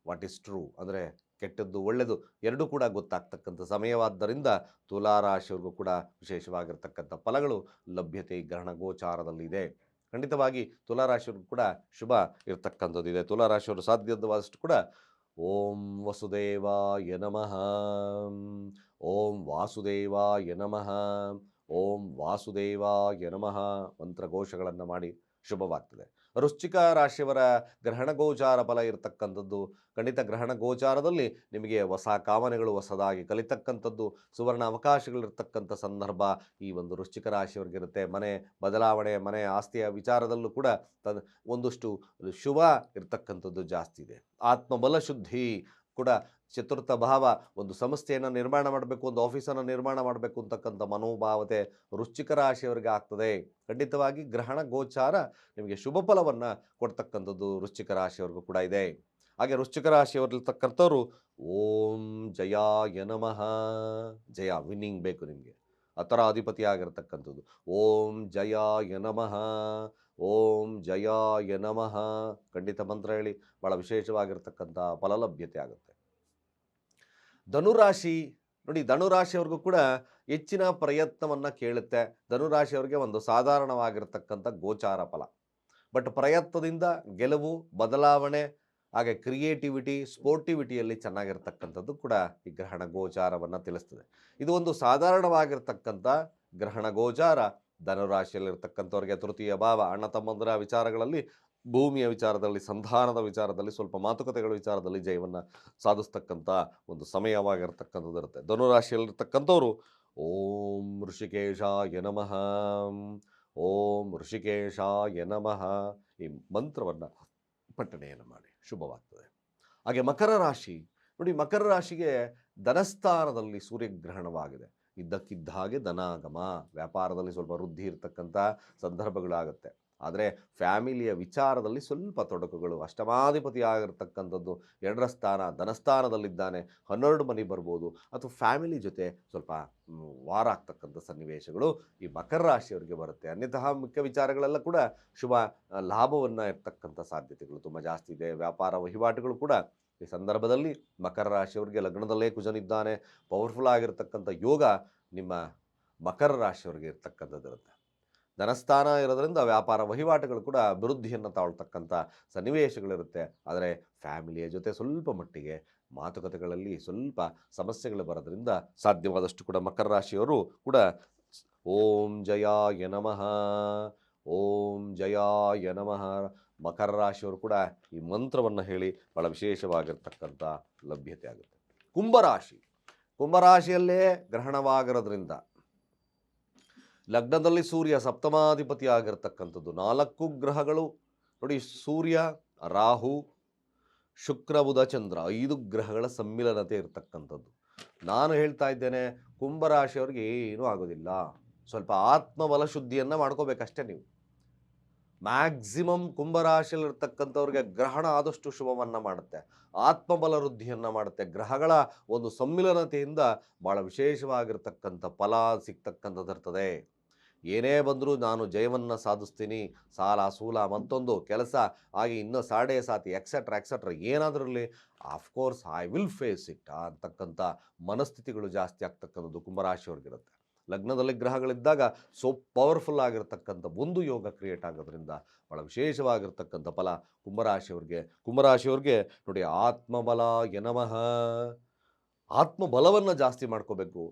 ವಾಟ್ ಈಸ್ ಟ್ರೂ ಅಂದರೆ ಕೆಟ್ಟದ್ದು ಒಳ್ಳೆಯದು ಎರಡೂ ಕೂಡ ಗೊತ್ತಾಗ್ತಕ್ಕಂಥ ಸಮಯವಾದ್ದರಿಂದ ತುಲಾರಾಶಿಯವ್ರಿಗೂ ಕೂಡ ವಿಶೇಷವಾಗಿರ್ತಕ್ಕಂಥ ಫಲಗಳು ಲಭ್ಯತೆ ಈ ಗ್ರಹಣ ಗೋಚಾರದಲ್ಲಿದೆ. ಖಂಡಿತವಾಗಿ ತುಲಾರಾಶಿಯವ್ರಿಗೂ ಕೂಡ ಶುಭ ಇರ್ತಕ್ಕಂಥದ್ದು ಇದೆ. ತುಲಾರಾಶಿಯವರು ಸಾಧ್ಯವಾದಷ್ಟು ಕೂಡ ಓಂ ವಸುದೇವಾಯ ನಮಃ, ಓಂ ವಾಸುದೇವಾಯ ನಮಃ, ಓಂ ವಾಸುದೇವಾಯ ನಮಃ ಮಂತ್ರಘೋಷಗಳನ್ನು ಮಾಡಿ ಶುಭವಾಗ್ತದೆ. ವೃಶ್ಚಿಕ ರಾಶಿಯವರ ಗ್ರಹಣ ಗೋಚಾರ ಫಲ ಇರತಕ್ಕಂಥದ್ದು ಖಂಡಿತ ಗ್ರಹಣ ಗೋಚಾರದಲ್ಲಿ ನಿಮಗೆ ಹೊಸ ಕಾಮನೆಗಳು ಹೊಸದಾಗಿ ಕಲಿತಕ್ಕಂಥದ್ದು, ಸುವರ್ಣ ಅವಕಾಶಗಳಿರ್ತಕ್ಕಂಥ ಸಂದರ್ಭ ಈ ಒಂದು ವೃಶ್ಚಿಕ ರಾಶಿಯವರಿಗಿರುತ್ತೆ. ಮನೆ ಬದಲಾವಣೆ, ಮನೆ ಆಸ್ತಿಯ ವಿಚಾರದಲ್ಲೂ ಕೂಡ ಒಂದಷ್ಟು ಶುಭ ಇರ್ತಕ್ಕಂಥದ್ದು ಜಾಸ್ತಿ ಇದೆ. ಆತ್ಮಬಲ ಶುದ್ಧಿ ಕೂಡ ಚತುರ್ಥ ಭಾವ, ಒಂದು ಸಂಸ್ಥೆಯನ್ನು ನಿರ್ಮಾಣ ಮಾಡಬೇಕು, ಒಂದು ಆಫೀಸನ್ನು ನಿರ್ಮಾಣ ಮಾಡಬೇಕು ಅಂತಕ್ಕಂಥ ಮನೋಭಾವತೆ ವೃಶ್ಚಿಕ ರಾಶಿಯವರಿಗೆ ಆಗ್ತದೆ. ಖಂಡಿತವಾಗಿ ಗ್ರಹಣ ಗೋಚಾರ ನಿಮಗೆ ಶುಭ ಫಲವನ್ನು ಕೊಡ್ತಕ್ಕಂಥದ್ದು ವೃಶ್ಚಿಕ ರಾಶಿಯವರಿಗೂ ಕೂಡ ಇದೆ. ಹಾಗೆ ವೃಶ್ಚಿಕ ರಾಶಿಯವರಿರ್ತಕ್ಕಂಥವ್ರು ಓಂ ಜಯಾಯ ನಮಃ, ಜಯ ವಿನ್ನಿಂಗ್ ಬೇಕು ನಿಮಗೆ, ಆ ಥರ ಅಧಿಪತಿ ಆಗಿರ್ತಕ್ಕಂಥದ್ದು. ಓಂ ಜಯಾಯ ನಮಃ, ಓಂ ಜಯಾಯ ನಮಃ ಖಂಡಿತ ಮಂತ್ರ ಹೇಳಿ, ಭಾಳ ವಿಶೇಷವಾಗಿರ್ತಕ್ಕಂಥ ಫಲಲಭ್ಯತೆ ಆಗುತ್ತೆ. ಧನುರಾಶಿ ನೋಡಿ, ಧನುರಾಶಿಯವ್ರಿಗೂ ಕೂಡ ಹೆಚ್ಚಿನ ಪ್ರಯತ್ನವನ್ನು ಕೇಳುತ್ತೆ. ಧನುರಾಶಿಯವರಿಗೆ ಒಂದು ಸಾಧಾರಣವಾಗಿರ್ತಕ್ಕಂಥ ಗೋಚಾರ ಫಲ, ಬಟ್ ಪ್ರಯತ್ನದಿಂದ ಗೆಲುವು, ಬದಲಾವಣೆ, ಹಾಗೆ ಕ್ರಿಯೇಟಿವಿಟಿ, ಸ್ಪೋರ್ಟಿವಿಟಿಯಲ್ಲಿ ಚೆನ್ನಾಗಿರ್ತಕ್ಕಂಥದ್ದು ಕೂಡ ಈ ಗ್ರಹಣ ಗೋಚಾರವನ್ನು ತಿಳಿಸ್ತದೆ. ಇದು ಒಂದು ಸಾಧಾರಣವಾಗಿರ್ತಕ್ಕಂಥ ಗ್ರಹಣ ಗೋಚಾರ. ಧನುರಾಶಿಯಲ್ಲಿರ್ತಕ್ಕಂಥವ್ರಿಗೆ ತೃತೀಯ ಭಾವ, ಅಣ್ಣ ತಮ್ಮಂದರ ವಿಚಾರಗಳಲ್ಲಿ, ಭೂಮಿಯ ವಿಚಾರದಲ್ಲಿ, ಸಂಧಾನದ ವಿಚಾರದಲ್ಲಿ, ಸ್ವಲ್ಪ ಮಾತುಕತೆಗಳ ವಿಚಾರದಲ್ಲಿ ಜಯವನ್ನು ಸಾಧಿಸ್ತಕ್ಕಂಥ ಒಂದು ಸಮಯವಾಗಿರ್ತಕ್ಕಂಥದ್ದು ಇರುತ್ತೆ. ಧನುರಾಶಿಯಲ್ಲಿರ್ತಕ್ಕಂಥವ್ರು ಓಂ ಋಷಿಕೇಶಾಯ ನಮಃ, ಓಂ ಋಷಿಕೇಶಾಯ ನಮಃ ಈ ಮಂತ್ರವನ್ನು ಪಠಣೆಯನ್ನು ಮಾಡಿ ಶುಭವಾಗ್ತದೆ. ಹಾಗೆ ಮಕರ ರಾಶಿ ನೋಡಿ, ಮಕರ ರಾಶಿಗೆ ಧನಸ್ಥಾನದಲ್ಲಿ ಸೂರ್ಯಗ್ರಹಣವಾಗಿದೆ. ಇದ್ದಕ್ಕಿದ್ದ ಹಾಗೆ ಧನಾಗಮ, ವ್ಯಾಪಾರದಲ್ಲಿ ಸ್ವಲ್ಪ ವೃದ್ಧಿ ಇರತಕ್ಕಂಥ ಸಂದರ್ಭಗಳಾಗುತ್ತೆ. ಆದರೆ ಫ್ಯಾಮಿಲಿಯ ವಿಚಾರದಲ್ಲಿ ಸ್ವಲ್ಪ ತೊಡಕುಗಳು. ಅಷ್ಟಮಾಧಿಪತಿ ಆಗಿರ್ತಕ್ಕಂಥದ್ದು 2ರ ಸ್ಥಾನ ಧನಸ್ಥಾನದಲ್ಲಿದ್ದಾನೆ. 12 ಮನೆ ಬರ್ಬೋದು, ಅಥವಾ ಫ್ಯಾಮಿಲಿ ಜೊತೆ ಸ್ವಲ್ಪ ವಾರ ಆಗ್ತಕ್ಕಂಥ ಸನ್ನಿವೇಶಗಳು ಈ ಮಕರ ರಾಶಿಯವರಿಗೆ ಬರುತ್ತೆ. ಅನ್ಯತಃ ಮುಖ್ಯ ವಿಚಾರಗಳೆಲ್ಲ ಕೂಡ ಶುಭ ಲಾಭವನ್ನು ಇರ್ತಕ್ಕಂಥ ಸಾಧ್ಯತೆಗಳು ತುಂಬ ಜಾಸ್ತಿ ಇದೆ. ವ್ಯಾಪಾರ ವಹಿವಾಟುಗಳು ಕೂಡ ಈ ಸಂದರ್ಭದಲ್ಲಿ ಮಕರ ರಾಶಿಯವರಿಗೆ ಲಗ್ನದಲ್ಲೇ ಕುಜನಿದ್ದಾನೆ. ಪವರ್ಫುಲ್ ಆಗಿರ್ತಕ್ಕಂಥ ಯೋಗ ನಿಮ್ಮ ಮಕರ ರಾಶಿಯವರಿಗೆ ಇರ್ತಕ್ಕಂಥದ್ದಿರುತ್ತೆ. ಧನಸ್ಥಾನ ಇರೋದ್ರಿಂದ ವ್ಯಾಪಾರ ವಹಿವಾಟುಗಳು ಕೂಡ ಅಭಿವೃದ್ಧಿಯನ್ನು ತಾಳ್ತಕ್ಕಂಥ ಸನ್ನಿವೇಶಗಳಿರುತ್ತೆ. ಆದರೆ ಫ್ಯಾಮಿಲಿಯ ಜೊತೆ ಸ್ವಲ್ಪ ಮಟ್ಟಿಗೆ ಮಾತುಕತೆಗಳಲ್ಲಿ ಸ್ವಲ್ಪ ಸಮಸ್ಯೆಗಳು ಬರೋದ್ರಿಂದ ಸಾಧ್ಯವಾದಷ್ಟು ಕೂಡ ಮಕರ ರಾಶಿಯವರು ಕೂಡ ಓಂ ಜಯಾಯ ನಮಃ, ಓಂ ಜಯಾಯ ನಮಃ, ಮಕರ ರಾಶಿಯವರು ಕೂಡ ಈ ಮಂತ್ರವನ್ನು ಹೇಳಿ ಬಹಳ ವಿಶೇಷವಾಗಿರ್ತಕ್ಕಂಥ ಲಭ್ಯತೆ ಆಗುತ್ತೆ. ಕುಂಭರಾಶಿ, ಕುಂಭರಾಶಿಯಲ್ಲೇ ಗ್ರಹಣವಾಗಿರೋದ್ರಿಂದ ಲಗ್ನದಲ್ಲಿ ಸೂರ್ಯ ಸಪ್ತಮಾಧಿಪತಿ ಆಗಿರ್ತಕ್ಕಂಥದ್ದು. 4 ಗ್ರಹಗಳು ನೋಡಿ, ಸೂರ್ಯ, ರಾಹು, ಶುಕ್ರ, ಬುಧ, ಚಂದ್ರ, 5 ಗ್ರಹಗಳ ಸಮ್ಮಿಲನತೆ ಇರತಕ್ಕಂಥದ್ದು. ನಾನು ಹೇಳ್ತಾ ಇದ್ದೇನೆ, ಕುಂಭರಾಶಿಯವರಿಗೆ ಏನೂ ಆಗೋದಿಲ್ಲ. ಸ್ವಲ್ಪ ಆತ್ಮಬಲ ಶುದ್ಧಿಯನ್ನು ಮಾಡ್ಕೋಬೇಕಷ್ಟೇ ನೀವು. ಮ್ಯಾಕ್ಸಿಮಮ್ ಕುಂಭರಾಶಿಯಲ್ಲಿರ್ತಕ್ಕಂಥವ್ರಿಗೆ ಗ್ರಹಣ ಆದಷ್ಟು ಶುಭವನ್ನು ಮಾಡುತ್ತೆ, ಆತ್ಮಬಲ ವೃದ್ಧಿಯನ್ನು ಮಾಡುತ್ತೆ. ಗ್ರಹಗಳ ಒಂದು ಸಮ್ಮಿಲನತೆಯಿಂದ ಭಾಳ ವಿಶೇಷವಾಗಿರ್ತಕ್ಕಂಥ ಫಲ ಸಿಗ್ತಕ್ಕಂಥದ್ದಿರ್ತದೆ. ಏನೇ ಬಂದರೂ ನಾನು ಜಯವನ್ನು ಸಾಧಿಸ್ತೀನಿ, ಸಾಲ ಸೂಲ ಮತ್ತೊಂದು ಕೆಲಸ ಹಾಗೆ ಇನ್ನೂ ಸಾಡೆ ಸಾತಿ ಎಕ್ಸೆಟ್ರಾ ಏನಾದರೂ ಇರಲಿ, of course I will face it ಅಂತಕ್ಕಂಥ ಮನಸ್ಥಿತಿಗಳು ಜಾಸ್ತಿ ಆಗ್ತಕ್ಕಂಥದ್ದು ಕುಂಭರಾಶಿಯವ್ರಿಗಿರುತ್ತೆ. ಲಗ್ನದಲ್ಲಿ ಗ್ರಹಗಳಿದ್ದಾಗ ಸೊ ಪವರ್ಫುಲ್ ಆಗಿರ್ತಕ್ಕಂಥ ಒಂದು ಯೋಗ ಕ್ರಿಯೇಟ್ ಆಗೋದ್ರಿಂದ ಭಾಳ ವಿಶೇಷವಾಗಿರ್ತಕ್ಕಂಥ ಫಲ ಕುಂಭರಾಶಿಯವ್ರಿಗೆ ನೋಡಿ, ಆತ್ಮಬಲ ಯನಮಃ, ಆತ್ಮಬಲವನ್ನು ಜಾಸ್ತಿ ಮಾಡ್ಕೋಬೇಕು.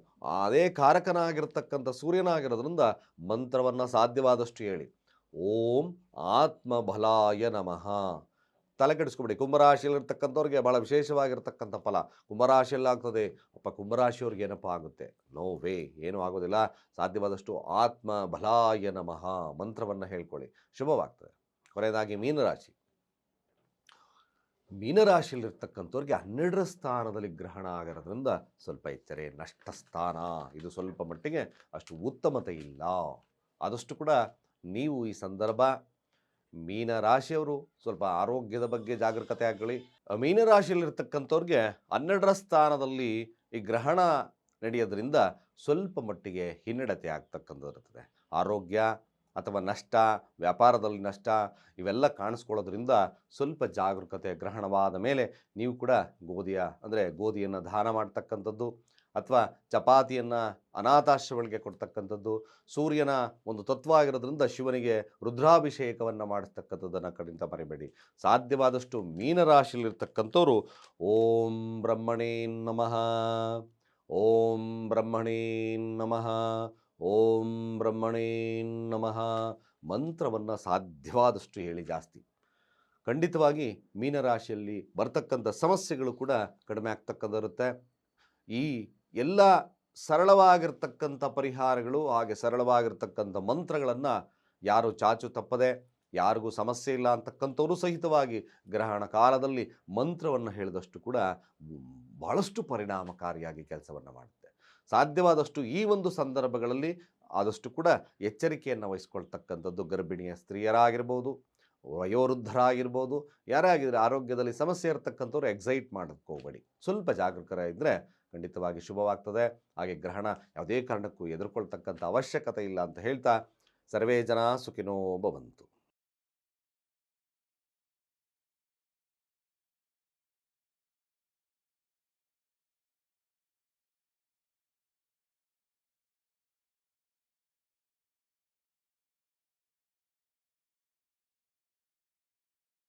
ಅದೇ ಕಾರಕನಾಗಿರ್ತಕ್ಕಂಥ ಸೂರ್ಯನಾಗಿರೋದ್ರಿಂದ ಮಂತ್ರವನ್ನು ಸಾಧ್ಯವಾದಷ್ಟು ಹೇಳಿ, ಓಂ ಆತ್ಮಬಲಾಯ ನಮಃ. ತಲೆ ಕೆಡಿಸ್ಕೊಬೇಡಿ. ಕುಂಭರಾಶಿಯಲ್ಲಿರ್ತಕ್ಕಂಥವ್ರಿಗೆ ಭಾಳ ವಿಶೇಷವಾಗಿರ್ತಕ್ಕಂಥ ಫಲ ಕುಂಭರಾಶಿಯಲ್ಲಾಗ್ತದೆ. ಕುಂಭರಾಶಿಯವ್ರಿಗೆ ಏನಪ್ಪ ಆಗುತ್ತೆ? ನೋ ವೇ, ಏನೂ ಆಗೋದಿಲ್ಲ. ಸಾಧ್ಯವಾದಷ್ಟು ಆತ್ಮ ಬಲಾಯ ನಮಃ ಮಂತ್ರವನ್ನು ಹೇಳ್ಕೊಳ್ಳಿ, ಶುಭವಾಗ್ತದೆ. ಕೊನೆಯದಾಗಿ ಮೀನರಾಶಿ. ಮೀನರಾಶಿಯಲ್ಲಿರ್ತಕ್ಕಂಥವ್ರಿಗೆ 12ರ ಸ್ಥಾನದಲ್ಲಿ ಗ್ರಹಣ ಆಗಿರೋದ್ರಿಂದ ಸ್ವಲ್ಪ ಎಚ್ಚರೆ. ನಷ್ಟ ಸ್ಥಾನ, ಇದು ಸ್ವಲ್ಪ ಮಟ್ಟಿಗೆ ಅಷ್ಟು ಉತ್ತಮತೆ ಇಲ್ಲ. ಆದಷ್ಟು ಕೂಡ ನೀವು ಈ ಸಂದರ್ಭ ಮೀನರಾಶಿಯವರು ಸ್ವಲ್ಪ ಆರೋಗ್ಯದ ಬಗ್ಗೆ ಜಾಗರೂಕತೆ ಆಗಲಿ. ಮೀನರಾಶಿಯಲ್ಲಿರ್ತಕ್ಕಂಥವ್ರಿಗೆ 12ರ ಸ್ಥಾನದಲ್ಲಿ ಈ ಗ್ರಹಣ ನಡೆಯೋದ್ರಿಂದ ಸ್ವಲ್ಪ ಮಟ್ಟಿಗೆ ಹಿನ್ನಡತೆ ಆಗ್ತಕ್ಕಂಥದ್ದಿರ್ತದೆ. ಆರೋಗ್ಯ ಅಥವಾ ನಷ್ಟ, ವ್ಯಾಪಾರದಲ್ಲಿ ನಷ್ಟ ಇವೆಲ್ಲ ಕಾಣಿಸ್ಕೊಳ್ಳೋದ್ರಿಂದ ಸ್ವಲ್ಪ ಜಾಗರೂಕತೆ. ಗ್ರಹಣವಾದ ಮೇಲೆ ನೀವು ಕೂಡ ಗೋಧಿಯನ್ನು ದಾನ ಮಾಡ್ತಕ್ಕಂಥದ್ದು ಅಥವಾ ಚಪಾತಿಯನ್ನು ಅನಾಥಾಶ್ರಮಗಳಿಗೆ ಕೊಡ್ತಕ್ಕಂಥದ್ದು. ಸೂರ್ಯನ ಒಂದು ತತ್ವ ಆಗಿರೋದ್ರಿಂದ ಶಿವನಿಗೆ ರುದ್ರಾಭಿಷೇಕವನ್ನು ಮಾಡಿಸ್ತಕ್ಕಂಥದ್ದನ್ನು ಕಡಿಂತ ಮರಿಬೇಡಿ. ಸಾಧ್ಯವಾದಷ್ಟು ಮೀನರಾಶಿಯಲ್ಲಿರ್ತಕ್ಕಂಥವ್ರು ಓಂ ಬ್ರಹ್ಮಣೇ ನಮಃ, ಓಂ ಬ್ರಹ್ಮಣೇ ನಮಃ, ಓಂ ಬ್ರಹ್ಮಣೇ ನಮಃ ಮಂತ್ರವನ್ನು ಸಾಧ್ಯವಾದಷ್ಟು ಹೇಳಿ ಜಾಸ್ತಿ. ಖಂಡಿತವಾಗಿ ಮೀನರಾಶಿಯಲ್ಲಿ ಬರ್ತಕ್ಕಂಥ ಸಮಸ್ಯೆಗಳು ಕೂಡ ಕಡಿಮೆ ಆಗ್ತಕ್ಕಂಥಿರುತ್ತೆ. ಈ ಎಲ್ಲ ಸರಳವಾಗಿರ್ತಕ್ಕಂಥ ಪರಿಹಾರಗಳು ಹಾಗೆ ಸರಳವಾಗಿರ್ತಕ್ಕಂಥ ಮಂತ್ರಗಳನ್ನು ಯಾರು ಚಾಚು ತಪ್ಪದೆ, ಯಾರಿಗೂ ಸಮಸ್ಯೆ ಇಲ್ಲ ಅಂತಕ್ಕಂಥವರು ಸಹಿತವಾಗಿ ಗ್ರಹಣ ಕಾಲದಲ್ಲಿ ಮಂತ್ರವನ್ನು ಹೇಳಿದಷ್ಟು ಕೂಡ ಬಹಳಷ್ಟು ಪರಿಣಾಮಕಾರಿಯಾಗಿ ಕೆಲಸವನ್ನು ಮಾಡುತ್ತೆ. ಸಾಧ್ಯವಾದಷ್ಟು ಈ ಒಂದು ಸಂದರ್ಭಗಳಲ್ಲಿ ಆದಷ್ಟು ಕೂಡ ಎಚ್ಚರಿಕೆಯನ್ನು ವಹಿಸ್ಕೊಳ್ತಕ್ಕಂಥದ್ದು. ಗರ್ಭಿಣಿಯ ಸ್ತ್ರೀಯರಾಗಿರ್ಬೋದು, ವಯೋವೃದ್ಧರಾಗಿರ್ಬೋದು, ಯಾರೇ ಆಗಿದ್ರೆ ಆರೋಗ್ಯದಲ್ಲಿ ಸಮಸ್ಯೆ ಇರತಕ್ಕಂಥವ್ರು ಎಕ್ಸೈಟ್ ಮಾಡೋಕ್ಕೆ ಹೋಗಬೇಡಿ. ಸ್ವಲ್ಪ ಜಾಗರೂಕರಾಗಿದ್ದರೆ ಖಂಡಿತವಾಗಿ ಶುಭವಾಗ್ತದೆ. ಹಾಗೆ ಗ್ರಹಣ ಯಾವುದೇ ಕಾರಣಕ್ಕೂ ಎದುರ್ಕೊಳ್ತಕ್ಕಂಥ ಅವಶ್ಯಕತೆ ಇಲ್ಲ ಅಂತ ಹೇಳ್ತಾ, ಸರ್ವೇ ಜನ ಸುಖಿನೋ ಭವಂತು.